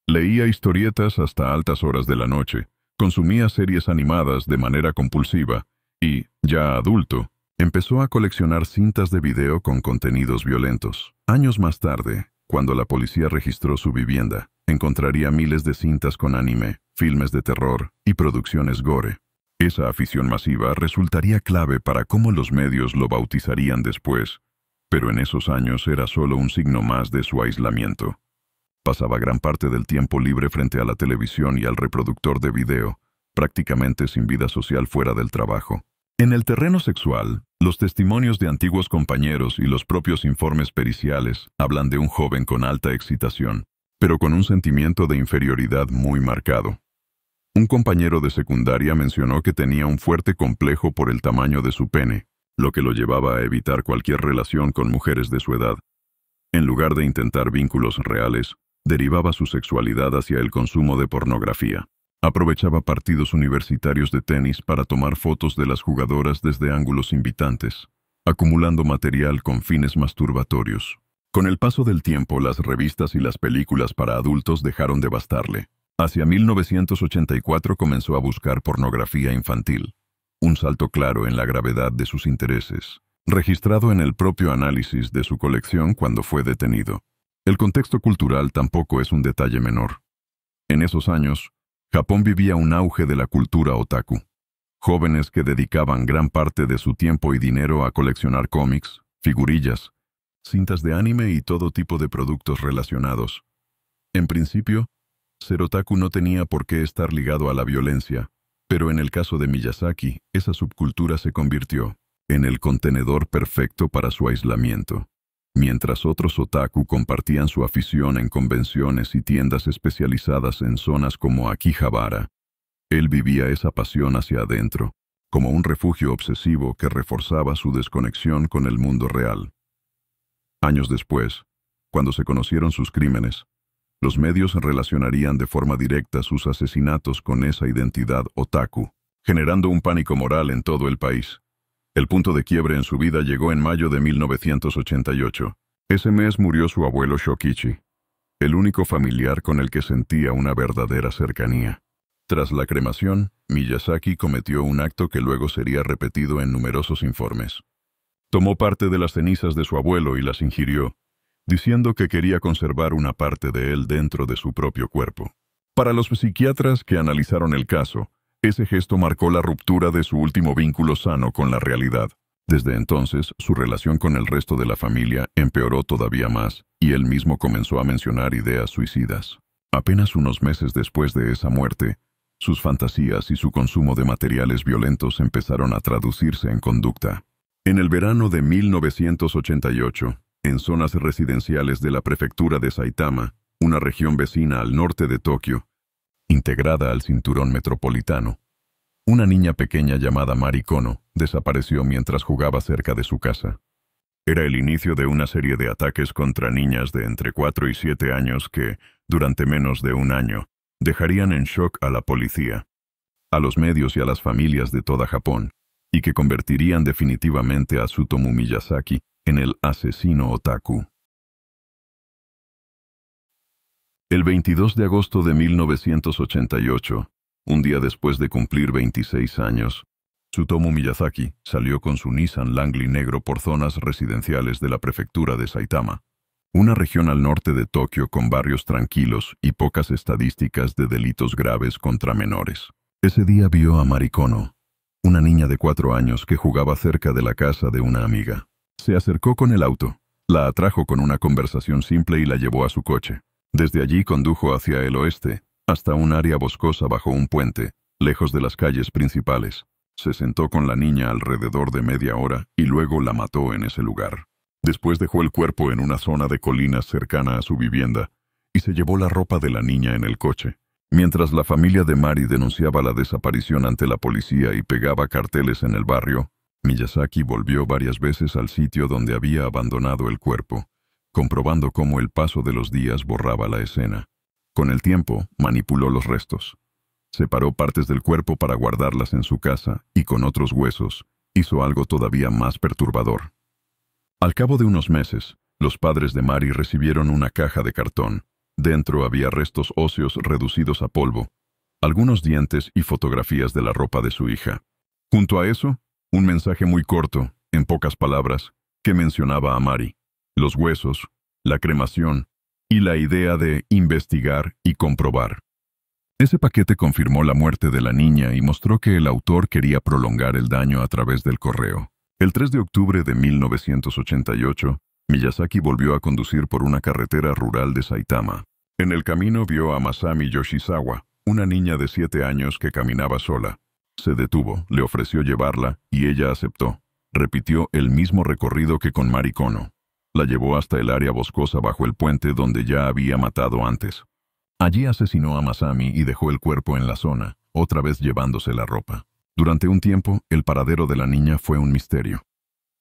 Leía historietas hasta altas horas de la noche, consumía series animadas de manera compulsiva y, ya adulto, empezó a coleccionar cintas de video con contenidos violentos. Años más tarde, cuando la policía registró su vivienda, encontraría miles de cintas con anime, filmes de terror y producciones gore. Esa afición masiva resultaría clave para cómo los medios lo bautizarían después, pero en esos años era solo un signo más de su aislamiento. Pasaba gran parte del tiempo libre frente a la televisión y al reproductor de video, prácticamente sin vida social fuera del trabajo. En el terreno sexual, los testimonios de antiguos compañeros y los propios informes periciales hablan de un joven con alta excitación, pero con un sentimiento de inferioridad muy marcado. Un compañero de secundaria mencionó que tenía un fuerte complejo por el tamaño de su pene, lo que lo llevaba a evitar cualquier relación con mujeres de su edad. En lugar de intentar vínculos reales, derivaba su sexualidad hacia el consumo de pornografía. Aprovechaba partidos universitarios de tenis para tomar fotos de las jugadoras desde ángulos invitantes, acumulando material con fines masturbatorios. Con el paso del tiempo, las revistas y las películas para adultos dejaron de bastarle. Hacia 1984 comenzó a buscar pornografía infantil, un salto claro en la gravedad de sus intereses, registrado en el propio análisis de su colección cuando fue detenido. El contexto cultural tampoco es un detalle menor. En esos años, Japón vivía un auge de la cultura otaku. Jóvenes que dedicaban gran parte de su tiempo y dinero a coleccionar cómics, figurillas, cintas de anime y todo tipo de productos relacionados. En principio, ser otaku no tenía por qué estar ligado a la violencia, pero en el caso de Miyazaki, esa subcultura se convirtió en el contenedor perfecto para su aislamiento. Mientras otros otaku compartían su afición en convenciones y tiendas especializadas en zonas como Akihabara, él vivía esa pasión hacia adentro, como un refugio obsesivo que reforzaba su desconexión con el mundo real. Años después, cuando se conocieron sus crímenes, los medios relacionarían de forma directa sus asesinatos con esa identidad otaku, generando un pánico moral en todo el país. El punto de quiebre en su vida llegó en mayo de 1988. Ese mes murió su abuelo Shokichi, el único familiar con el que sentía una verdadera cercanía. Tras la cremación, Miyazaki cometió un acto que luego sería repetido en numerosos informes. Tomó parte de las cenizas de su abuelo y las ingirió, diciendo que quería conservar una parte de él dentro de su propio cuerpo. Para los psiquiatras que analizaron el caso, ese gesto marcó la ruptura de su último vínculo sano con la realidad. Desde entonces, su relación con el resto de la familia empeoró todavía más, y él mismo comenzó a mencionar ideas suicidas. Apenas unos meses después de esa muerte, sus fantasías y su consumo de materiales violentos empezaron a traducirse en conducta. En el verano de 1988, en zonas residenciales de la prefectura de Saitama, una región vecina al norte de Tokio, integrada al cinturón metropolitano, una niña pequeña llamada Mari Kono desapareció mientras jugaba cerca de su casa. Era el inicio de una serie de ataques contra niñas de entre 4 y 7 años que, durante menos de un año, dejarían en shock a la policía, a los medios y a las familias de toda Japón, y que convertirían definitivamente a Tsutomu Miyazaki en el asesino otaku. El 22 de agosto de 1988, un día después de cumplir 26 años, Tsutomu Miyazaki salió con su Nissan Langley negro por zonas residenciales de la prefectura de Saitama, una región al norte de Tokio con barrios tranquilos y pocas estadísticas de delitos graves contra menores. Ese día vio a Mari Kono, una niña de 4 años que jugaba cerca de la casa de una amiga. Se acercó con el auto, la atrajo con una conversación simple y la llevó a su coche. Desde allí condujo hacia el oeste, hasta un área boscosa bajo un puente, lejos de las calles principales. Se sentó con la niña alrededor de media hora y luego la mató en ese lugar. Después dejó el cuerpo en una zona de colinas cercana a su vivienda y se llevó la ropa de la niña en el coche. Mientras la familia de Mari denunciaba la desaparición ante la policía y pegaba carteles en el barrio, Miyazaki volvió varias veces al sitio donde había abandonado el cuerpo, comprobando cómo el paso de los días borraba la escena. Con el tiempo, manipuló los restos. Separó partes del cuerpo para guardarlas en su casa y con otros huesos, hizo algo todavía más perturbador. Al cabo de unos meses, los padres de Mari recibieron una caja de cartón. Dentro había restos óseos reducidos a polvo, algunos dientes y fotografías de la ropa de su hija. Junto a eso, un mensaje muy corto, en pocas palabras, que mencionaba a Mari, los huesos, la cremación y la idea de investigar y comprobar. Ese paquete confirmó la muerte de la niña y mostró que el autor quería prolongar el daño a través del correo. El 3 de octubre de 1988, Miyazaki volvió a conducir por una carretera rural de Saitama. En el camino vio a Masami Yoshizawa, una niña de 7 años que caminaba sola. Se detuvo, le ofreció llevarla y ella aceptó. Repitió el mismo recorrido que con Mari Kono. La llevó hasta el área boscosa bajo el puente donde ya había matado antes. Allí asesinó a Masami y dejó el cuerpo en la zona, otra vez llevándose la ropa. Durante un tiempo, el paradero de la niña fue un misterio.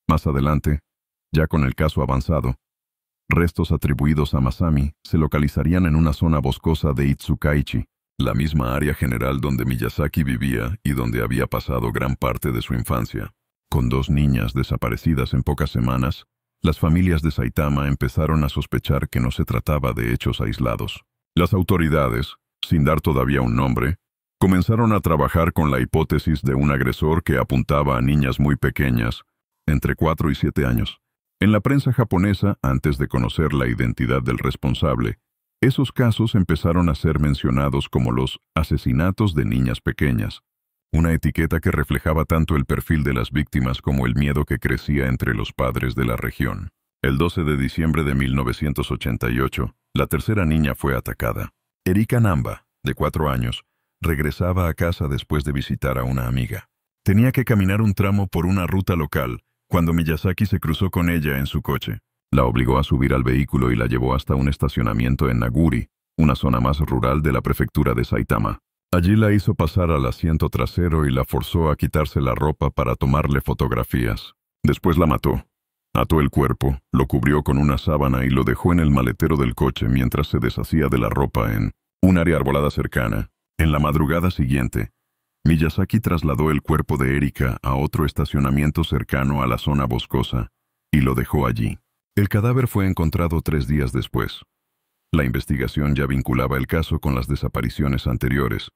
Más adelante, ya con el caso avanzado, restos atribuidos a Masami se localizarían en una zona boscosa de Itsukaichi, la misma área general donde Miyazaki vivía y donde había pasado gran parte de su infancia. Con 2 niñas desaparecidas en pocas semanas, las familias de Saitama empezaron a sospechar que no se trataba de hechos aislados. Las autoridades, sin dar todavía un nombre, comenzaron a trabajar con la hipótesis de un agresor que apuntaba a niñas muy pequeñas, entre 4 y 7 años. En la prensa japonesa, antes de conocer la identidad del responsable, esos casos empezaron a ser mencionados como los asesinatos de niñas pequeñas, una etiqueta que reflejaba tanto el perfil de las víctimas como el miedo que crecía entre los padres de la región. El 12 de diciembre de 1988, la tercera niña fue atacada. Erika Namba, de 4 años, regresaba a casa después de visitar a una amiga. Tenía que caminar un tramo por una ruta local cuando Miyazaki se cruzó con ella en su coche. La obligó a subir al vehículo y la llevó hasta un estacionamiento en Naguri, una zona más rural de la prefectura de Saitama. Allí la hizo pasar al asiento trasero y la forzó a quitarse la ropa para tomarle fotografías. Después la mató. Ató el cuerpo, lo cubrió con una sábana y lo dejó en el maletero del coche mientras se deshacía de la ropa en un área arbolada cercana. En la madrugada siguiente, Miyazaki trasladó el cuerpo de Erika a otro estacionamiento cercano a la zona boscosa y lo dejó allí. El cadáver fue encontrado 3 días después. La investigación ya vinculaba el caso con las desapariciones anteriores,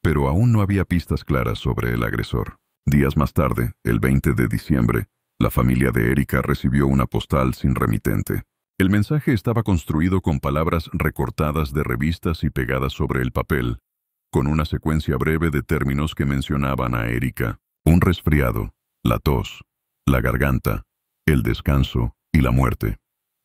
pero aún no había pistas claras sobre el agresor. Días más tarde, el 20 de diciembre, la familia de Erika recibió una postal sin remitente. El mensaje estaba construido con palabras recortadas de revistas y pegadas sobre el papel, con una secuencia breve de términos que mencionaban a Erika: un resfriado, la tos, la garganta, el descanso y la muerte.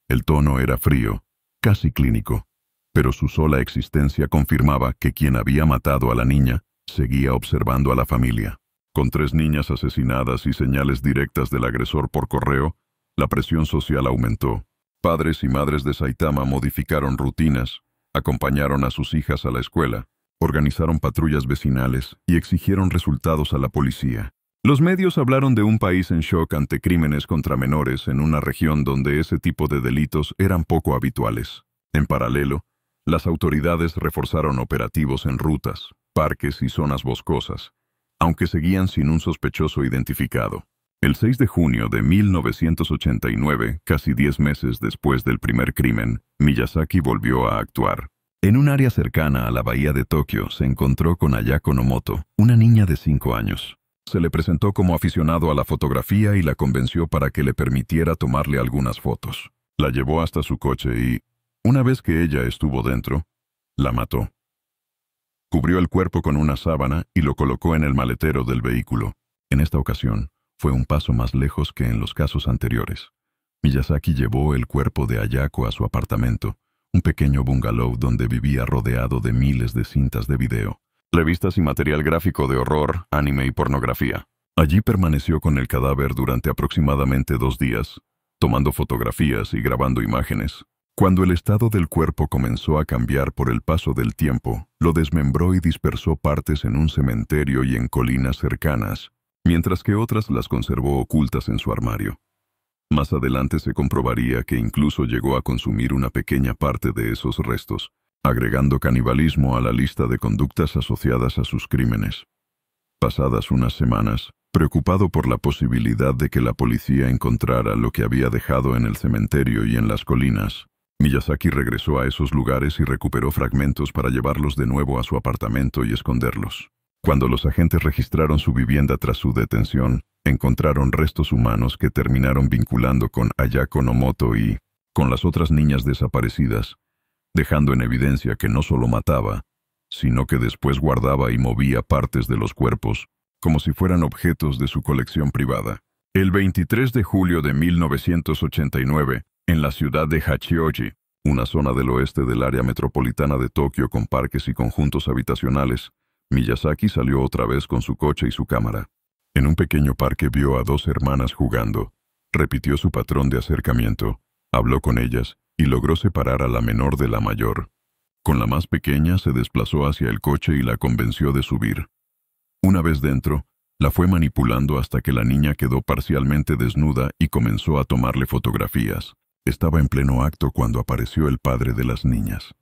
El tono era frío, casi clínico, pero su sola existencia confirmaba que quien había matado a la niña seguía observando a la familia. Con 3 niñas asesinadas y señales directas del agresor por correo, la presión social aumentó. Padres y madres de Saitama modificaron rutinas, acompañaron a sus hijas a la escuela, organizaron patrullas vecinales y exigieron resultados a la policía. Los medios hablaron de un país en shock ante crímenes contra menores en una región donde ese tipo de delitos eran poco habituales. En paralelo, las autoridades reforzaron operativos en rutas, parques y zonas boscosas, aunque seguían sin un sospechoso identificado. El 6 de junio de 1989, casi 10 meses después del primer crimen, Miyazaki volvió a actuar. En un área cercana a la bahía de Tokio se encontró con Ayako Nomoto, una niña de 5 años. Se le presentó como aficionado a la fotografía y la convenció para que le permitiera tomarle algunas fotos. La llevó hasta su coche y, una vez que ella estuvo dentro, la mató. Cubrió el cuerpo con una sábana y lo colocó en el maletero del vehículo. En esta ocasión, fue un paso más lejos que en los casos anteriores. Miyazaki llevó el cuerpo de Ayako a su apartamento, un pequeño bungalow donde vivía rodeado de miles de cintas de video, revistas y material gráfico de horror, anime y pornografía. Allí permaneció con el cadáver durante aproximadamente 2 días, tomando fotografías y grabando imágenes. Cuando el estado del cuerpo comenzó a cambiar por el paso del tiempo, lo desmembró y dispersó partes en un cementerio y en colinas cercanas, mientras que otras las conservó ocultas en su armario. Más adelante se comprobaría que incluso llegó a consumir una pequeña parte de esos restos, agregando canibalismo a la lista de conductas asociadas a sus crímenes. Pasadas unas semanas, preocupado por la posibilidad de que la policía encontrara lo que había dejado en el cementerio y en las colinas, Miyazaki regresó a esos lugares y recuperó fragmentos para llevarlos de nuevo a su apartamento y esconderlos. Cuando los agentes registraron su vivienda tras su detención, encontraron restos humanos que terminaron vinculando con Ayako Nomoto y con las otras niñas desaparecidas, dejando en evidencia que no solo mataba, sino que después guardaba y movía partes de los cuerpos, como si fueran objetos de su colección privada. El 23 de julio de 1989, en la ciudad de Hachioji, una zona del oeste del área metropolitana de Tokio con parques y conjuntos habitacionales, Miyazaki salió otra vez con su coche y su cámara. En un pequeño parque vio a 2 hermanas jugando, repitió su patrón de acercamiento, habló con ellas y logró separar a la menor de la mayor. Con la más pequeña se desplazó hacia el coche y la convenció de subir. Una vez dentro, la fue manipulando hasta que la niña quedó parcialmente desnuda y comenzó a tomarle fotografías. Estaba en pleno acto cuando apareció el padre de las niñas.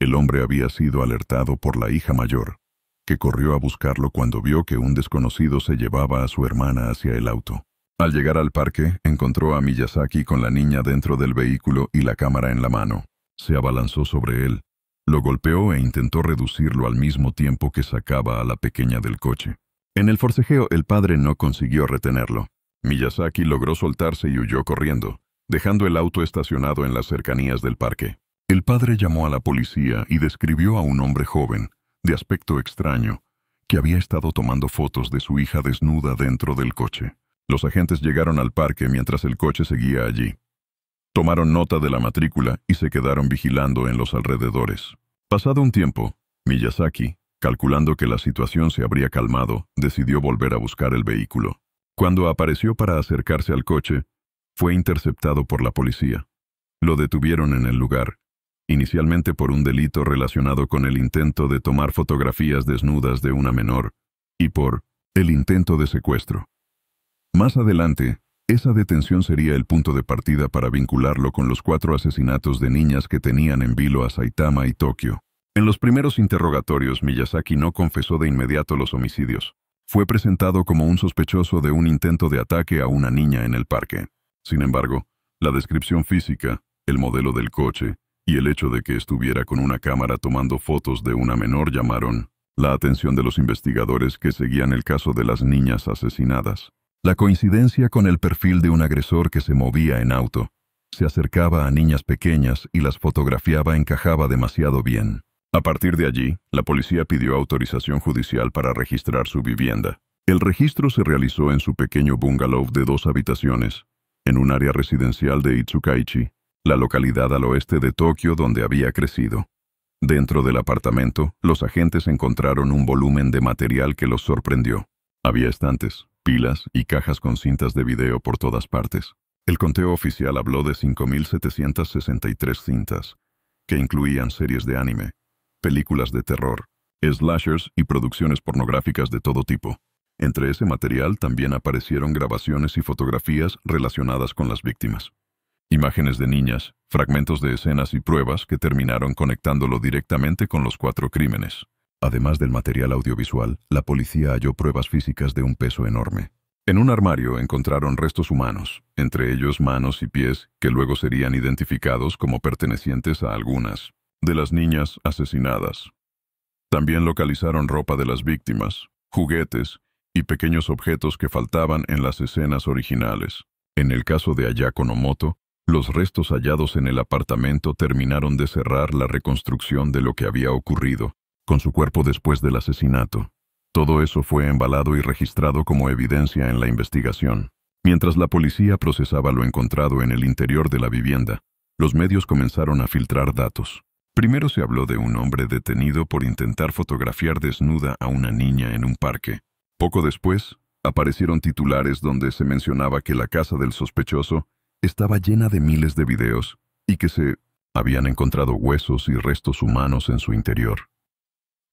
El hombre había sido alertado por la hija mayor, que corrió a buscarlo cuando vio que un desconocido se llevaba a su hermana hacia el auto. Al llegar al parque, encontró a Miyazaki con la niña dentro del vehículo y la cámara en la mano. Se abalanzó sobre él, lo golpeó e intentó reducirlo al mismo tiempo que sacaba a la pequeña del coche. En el forcejeo, el padre no consiguió retenerlo. Miyazaki logró soltarse y huyó corriendo, dejando el auto estacionado en las cercanías del parque. El padre llamó a la policía y describió a un hombre joven, de aspecto extraño, que había estado tomando fotos de su hija desnuda dentro del coche. Los agentes llegaron al parque mientras el coche seguía allí. Tomaron nota de la matrícula y se quedaron vigilando en los alrededores. Pasado un tiempo, Miyazaki, calculando que la situación se habría calmado, decidió volver a buscar el vehículo. Cuando apareció para acercarse al coche, fue interceptado por la policía. Lo detuvieron en el lugar, inicialmente por un delito relacionado con el intento de tomar fotografías desnudas de una menor y por el intento de secuestro. Más adelante, esa detención sería el punto de partida para vincularlo con los 4 asesinatos de niñas que tenían en vilo a Saitama y Tokio. En los primeros interrogatorios, Miyazaki no confesó de inmediato los homicidios. Fue presentado como un sospechoso de un intento de ataque a una niña en el parque. Sin embargo, la descripción física, el modelo del coche y el hecho de que estuviera con una cámara tomando fotos de una menor llamaron la atención de los investigadores que seguían el caso de las niñas asesinadas. La coincidencia con el perfil de un agresor que se movía en auto, se acercaba a niñas pequeñas y las fotografiaba encajaba demasiado bien. A partir de allí, la policía pidió autorización judicial para registrar su vivienda. El registro se realizó en su pequeño bungalow de 2 habitaciones, en un área residencial de Itsukaichi, la localidad al oeste de Tokio donde había crecido. Dentro del apartamento, los agentes encontraron un volumen de material que los sorprendió. Había estantes, pilas y cajas con cintas de video por todas partes. El conteo oficial habló de 5.763 cintas, que incluían series de anime, películas de terror, slashers y producciones pornográficas de todo tipo. Entre ese material también aparecieron grabaciones y fotografías relacionadas con las víctimas. Imágenes de niñas, fragmentos de escenas y pruebas que terminaron conectándolo directamente con los 4 crímenes. Además del material audiovisual, la policía halló pruebas físicas de un peso enorme. En un armario encontraron restos humanos, entre ellos manos y pies que luego serían identificados como pertenecientes a algunas de las niñas asesinadas. También localizaron ropa de las víctimas, juguetes y pequeños objetos que faltaban en las escenas originales. En el caso de Ayako Nomoto, los restos hallados en el apartamento terminaron de cerrar la reconstrucción de lo que había ocurrido con su cuerpo después del asesinato. Todo eso fue embalado y registrado como evidencia en la investigación. Mientras la policía procesaba lo encontrado en el interior de la vivienda, los medios comenzaron a filtrar datos. Primero se habló de un hombre detenido por intentar fotografiar desnuda a una niña en un parque. Poco después, aparecieron titulares donde se mencionaba que la casa del sospechoso estaba llena de miles de videos y que se habían encontrado huesos y restos humanos en su interior.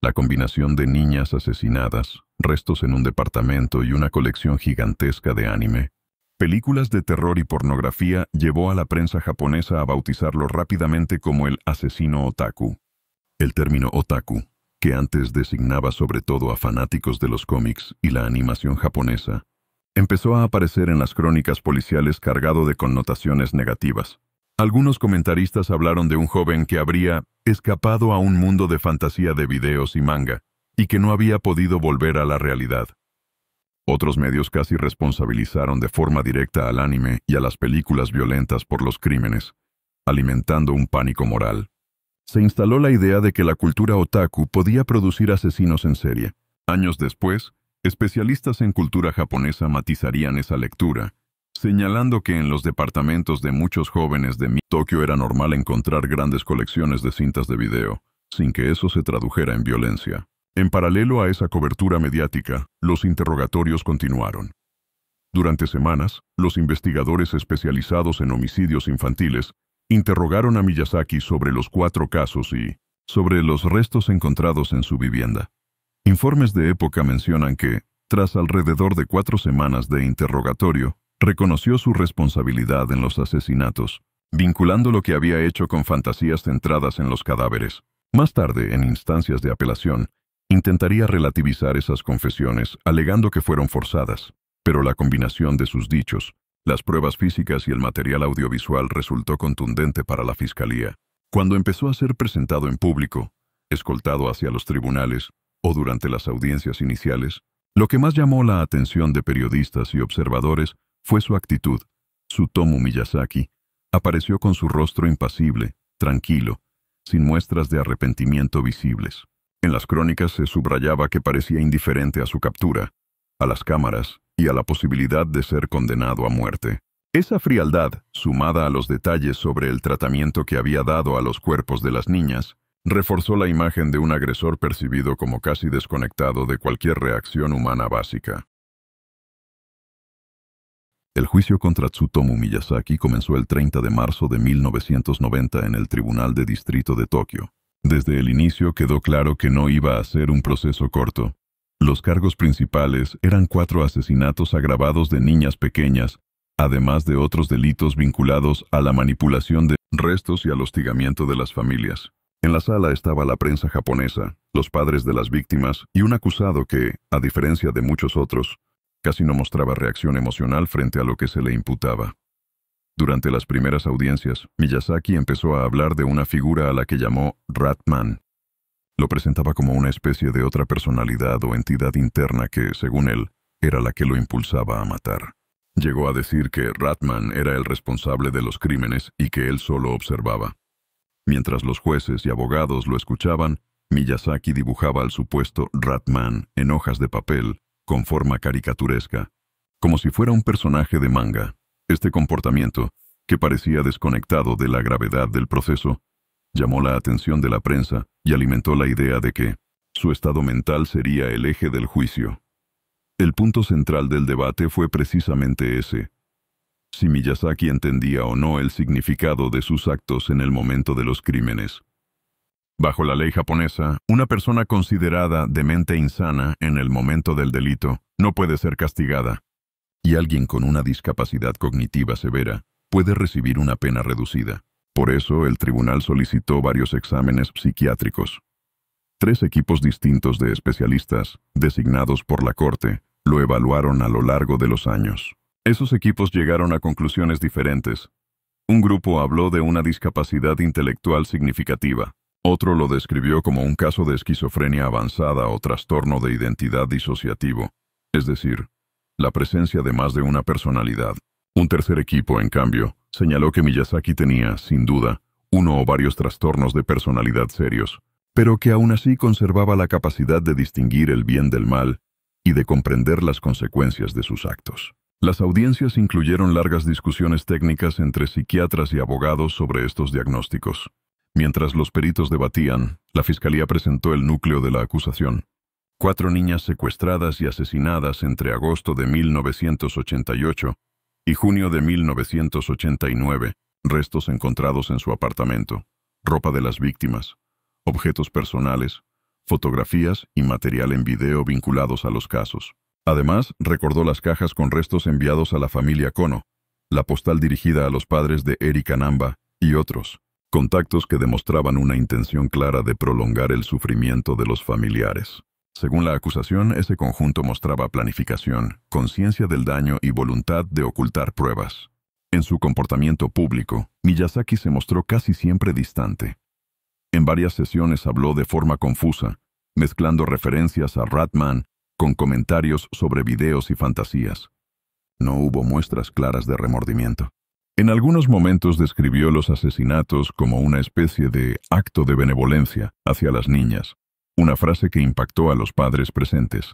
La combinación de niñas asesinadas, restos en un departamento y una colección gigantesca de anime, películas de terror y pornografía llevó a la prensa japonesa a bautizarlo rápidamente como el asesino otaku. El término otaku, que antes designaba sobre todo a fanáticos de los cómics y la animación japonesa, empezó a aparecer en las crónicas policiales cargado de connotaciones negativas. Algunos comentaristas hablaron de un joven que habría escapado a un mundo de fantasía de videos y manga, y que no había podido volver a la realidad. Otros medios casi responsabilizaron de forma directa al anime y a las películas violentas por los crímenes, alimentando un pánico moral. Se instaló la idea de que la cultura otaku podía producir asesinos en serie. Años después, especialistas en cultura japonesa matizarían esa lectura, señalando que en los departamentos de muchos jóvenes de Tokio era normal encontrar grandes colecciones de cintas de video, sin que eso se tradujera en violencia. En paralelo a esa cobertura mediática, los interrogatorios continuaron. Durante semanas, los investigadores especializados en homicidios infantiles interrogaron a Miyazaki sobre los 4 casos y sobre los restos encontrados en su vivienda. Informes de época mencionan que, tras alrededor de 4 semanas de interrogatorio, reconoció su responsabilidad en los asesinatos, vinculando lo que había hecho con fantasías centradas en los cadáveres. Más tarde, en instancias de apelación, intentaría relativizar esas confesiones, alegando que fueron forzadas, pero la combinación de sus dichos, las pruebas físicas y el material audiovisual resultó contundente para la fiscalía. Cuando empezó a ser presentado en público, escoltado hacia los tribunales o durante las audiencias iniciales, lo que más llamó la atención de periodistas y observadores fue su actitud. Tsutomu Miyazaki apareció con su rostro impasible, tranquilo, sin muestras de arrepentimiento visibles. En las crónicas se subrayaba que parecía indiferente a su captura, a las cámaras y a la posibilidad de ser condenado a muerte. Esa frialdad, sumada a los detalles sobre el tratamiento que había dado a los cuerpos de las niñas, reforzó la imagen de un agresor percibido como casi desconectado de cualquier reacción humana básica. El juicio contra Tsutomu Miyazaki comenzó el 30 de marzo de 1990 en el Tribunal de Distrito de Tokio. Desde el inicio quedó claro que no iba a ser un proceso corto. Los cargos principales eran 4 asesinatos agravados de niñas pequeñas, además de otros delitos vinculados a la manipulación de restos y al hostigamiento de las familias. En la sala estaba la prensa japonesa, los padres de las víctimas y un acusado que, a diferencia de muchos otros, casi no mostraba reacción emocional frente a lo que se le imputaba. Durante las primeras audiencias, Miyazaki empezó a hablar de una figura a la que llamó Ratman. Lo presentaba como una especie de otra personalidad o entidad interna que, según él, era la que lo impulsaba a matar. Llegó a decir que Ratman era el responsable de los crímenes y que él solo observaba. Mientras los jueces y abogados lo escuchaban, Miyazaki dibujaba al supuesto Ratman en hojas de papel, con forma caricaturesca, como si fuera un personaje de manga. Este comportamiento, que parecía desconectado de la gravedad del proceso, llamó la atención de la prensa y alimentó la idea de que su estado mental sería el eje del juicio. El punto central del debate fue precisamente ese: si Miyazaki entendía o no el significado de sus actos en el momento de los crímenes. Bajo la ley japonesa, una persona considerada de mente insana en el momento del delito no puede ser castigada, y alguien con una discapacidad cognitiva severa puede recibir una pena reducida. Por eso, el tribunal solicitó varios exámenes psiquiátricos. 3 equipos distintos de especialistas, designados por la Corte, lo evaluaron a lo largo de los años. Esos equipos llegaron a conclusiones diferentes. Un grupo habló de una discapacidad intelectual significativa. Otro lo describió como un caso de esquizofrenia avanzada o trastorno de identidad disociativo, es decir, la presencia de más de una personalidad. Un tercer equipo, en cambio, señaló que Miyazaki tenía, sin duda, uno o varios trastornos de personalidad serios, pero que aún así conservaba la capacidad de distinguir el bien del mal y de comprender las consecuencias de sus actos. Las audiencias incluyeron largas discusiones técnicas entre psiquiatras y abogados sobre estos diagnósticos. Mientras los peritos debatían, la fiscalía presentó el núcleo de la acusación. 4 niñas secuestradas y asesinadas entre agosto de 1988 y junio de 1989, restos encontrados en su apartamento, ropa de las víctimas, objetos personales, fotografías y material en video vinculados a los casos. Además, recordó las cajas con restos enviados a la familia Kono, la postal dirigida a los padres de Erika Namba y otros. Contactos que demostraban una intención clara de prolongar el sufrimiento de los familiares. Según la acusación, ese conjunto mostraba planificación, conciencia del daño y voluntad de ocultar pruebas. En su comportamiento público, Miyazaki se mostró casi siempre distante. En varias sesiones habló de forma confusa, mezclando referencias a Ratman con comentarios sobre videos y fantasías. No hubo muestras claras de remordimiento. En algunos momentos describió los asesinatos como una especie de acto de benevolencia hacia las niñas, una frase que impactó a los padres presentes.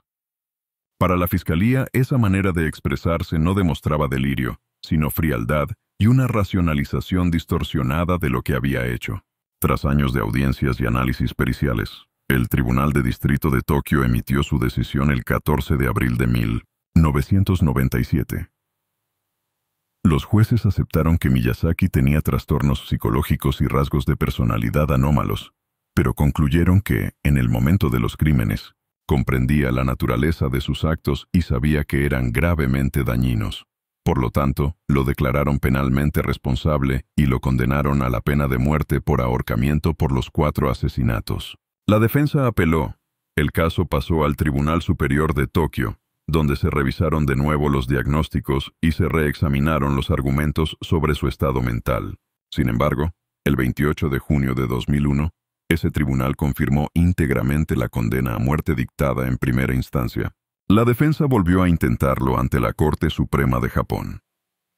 Para la fiscalía, esa manera de expresarse no demostraba delirio, sino frialdad y una racionalización distorsionada de lo que había hecho. Tras años de audiencias y análisis periciales, el Tribunal de Distrito de Tokio emitió su decisión el 14 de abril de 1997. Los jueces aceptaron que Miyazaki tenía trastornos psicológicos y rasgos de personalidad anómalos, pero concluyeron que, en el momento de los crímenes, comprendía la naturaleza de sus actos y sabía que eran gravemente dañinos. Por lo tanto, lo declararon penalmente responsable y lo condenaron a la pena de muerte por ahorcamiento por los 4 asesinatos. La defensa apeló. El caso pasó al Tribunal Superior de Tokio, donde se revisaron de nuevo los diagnósticos y se reexaminaron los argumentos sobre su estado mental. Sin embargo, el 28 de junio de 2001, ese tribunal confirmó íntegramente la condena a muerte dictada en primera instancia. La defensa volvió a intentarlo ante la Corte Suprema de Japón.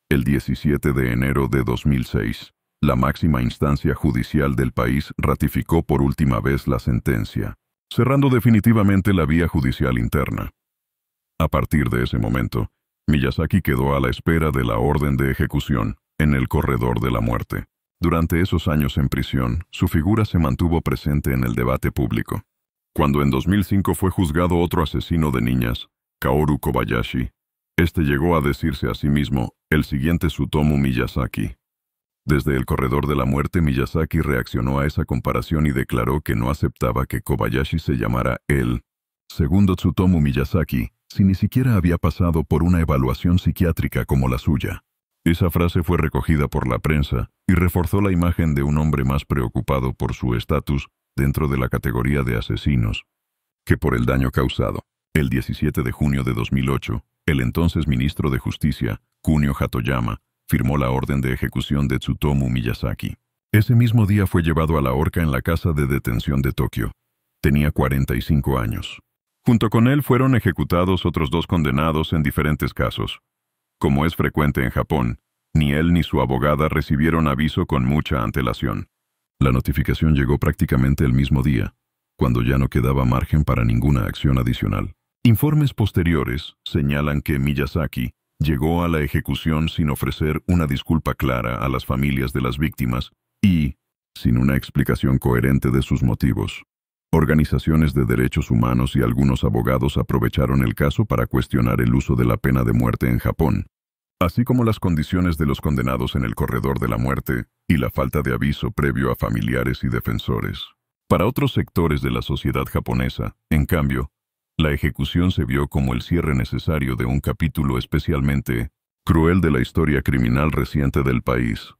El 17 de enero de 2006, la máxima instancia judicial del país ratificó por última vez la sentencia, cerrando definitivamente la vía judicial interna. A partir de ese momento, Miyazaki quedó a la espera de la orden de ejecución en el corredor de la muerte. Durante esos años en prisión, su figura se mantuvo presente en el debate público. Cuando en 2005 fue juzgado otro asesino de niñas, Kaoru Kobayashi, este llegó a decirse a sí mismo el siguiente Tsutomu Miyazaki. Desde el corredor de la muerte, Miyazaki reaccionó a esa comparación y declaró que no aceptaba que Kobayashi se llamara el segundo Tsutomu Miyazaki, si ni siquiera había pasado por una evaluación psiquiátrica como la suya. Esa frase fue recogida por la prensa y reforzó la imagen de un hombre más preocupado por su estatus dentro de la categoría de asesinos que por el daño causado. El 17 de junio de 2008, el entonces ministro de Justicia, Kunio Hatoyama, firmó la orden de ejecución de Tsutomu Miyazaki. Ese mismo día fue llevado a la horca en la casa de detención de Tokio. Tenía 45 años. Junto con él fueron ejecutados otros 2 condenados en diferentes casos. Como es frecuente en Japón, ni él ni su abogada recibieron aviso con mucha antelación. La notificación llegó prácticamente el mismo día, cuando ya no quedaba margen para ninguna acción adicional. Informes posteriores señalan que Miyazaki llegó a la ejecución sin ofrecer una disculpa clara a las familias de las víctimas y sin una explicación coherente de sus motivos. Organizaciones de derechos humanos y algunos abogados aprovecharon el caso para cuestionar el uso de la pena de muerte en Japón, así como las condiciones de los condenados en el corredor de la muerte y la falta de aviso previo a familiares y defensores. Para otros sectores de la sociedad japonesa, en cambio, la ejecución se vio como el cierre necesario de un capítulo especialmente cruel de la historia criminal reciente del país.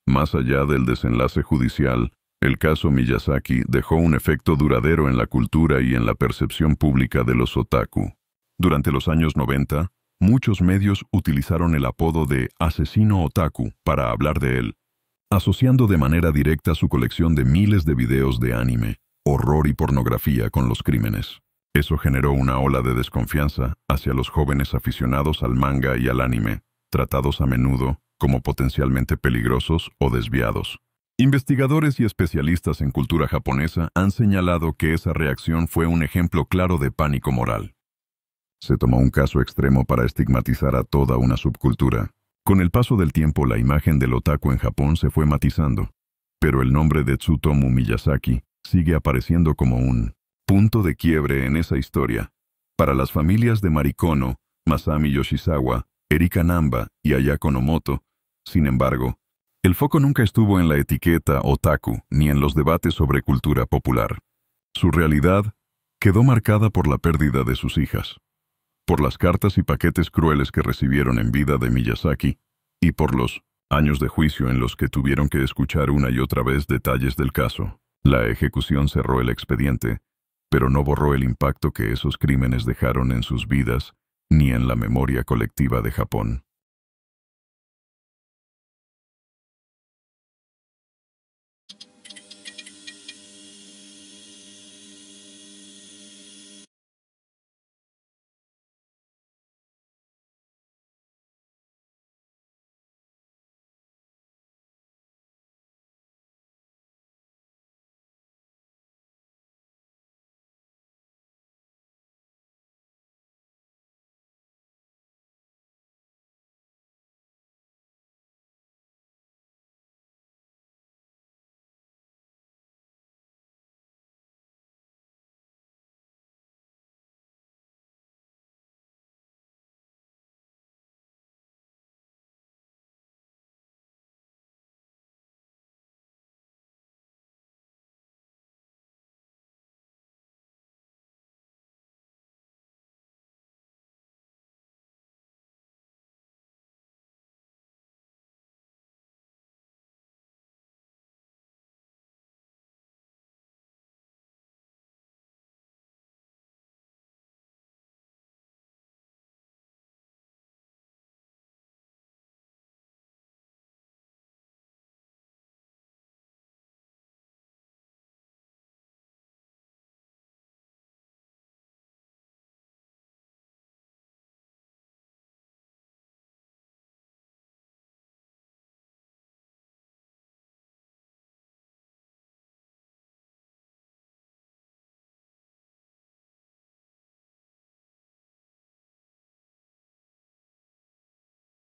Más allá del desenlace judicial, el caso Miyazaki dejó un efecto duradero en la cultura y en la percepción pública de los otaku. Durante los años 90, muchos medios utilizaron el apodo de asesino otaku para hablar de él, asociando de manera directa su colección de miles de videos de anime, horror y pornografía con los crímenes. Eso generó una ola de desconfianza hacia los jóvenes aficionados al manga y al anime, tratados a menudo como potencialmente peligrosos o desviados. Investigadores y especialistas en cultura japonesa han señalado que esa reacción fue un ejemplo claro de pánico moral. Se tomó un caso extremo para estigmatizar a toda una subcultura. Con el paso del tiempo, la imagen del otaku en Japón se fue matizando, pero el nombre de Tsutomu Miyazaki sigue apareciendo como un punto de quiebre en esa historia. Para las familias de Marikono, Masami Yoshizawa, Erika Namba y Ayako Nomoto, sin embargo, el foco nunca estuvo en la etiqueta otaku ni en los debates sobre cultura popular. Su realidad quedó marcada por la pérdida de sus hijas, por las cartas y paquetes crueles que recibieron en vida de Miyazaki, y por los años de juicio en los que tuvieron que escuchar una y otra vez detalles del caso. La ejecución cerró el expediente, pero no borró el impacto que esos crímenes dejaron en sus vidas ni en la memoria colectiva de Japón.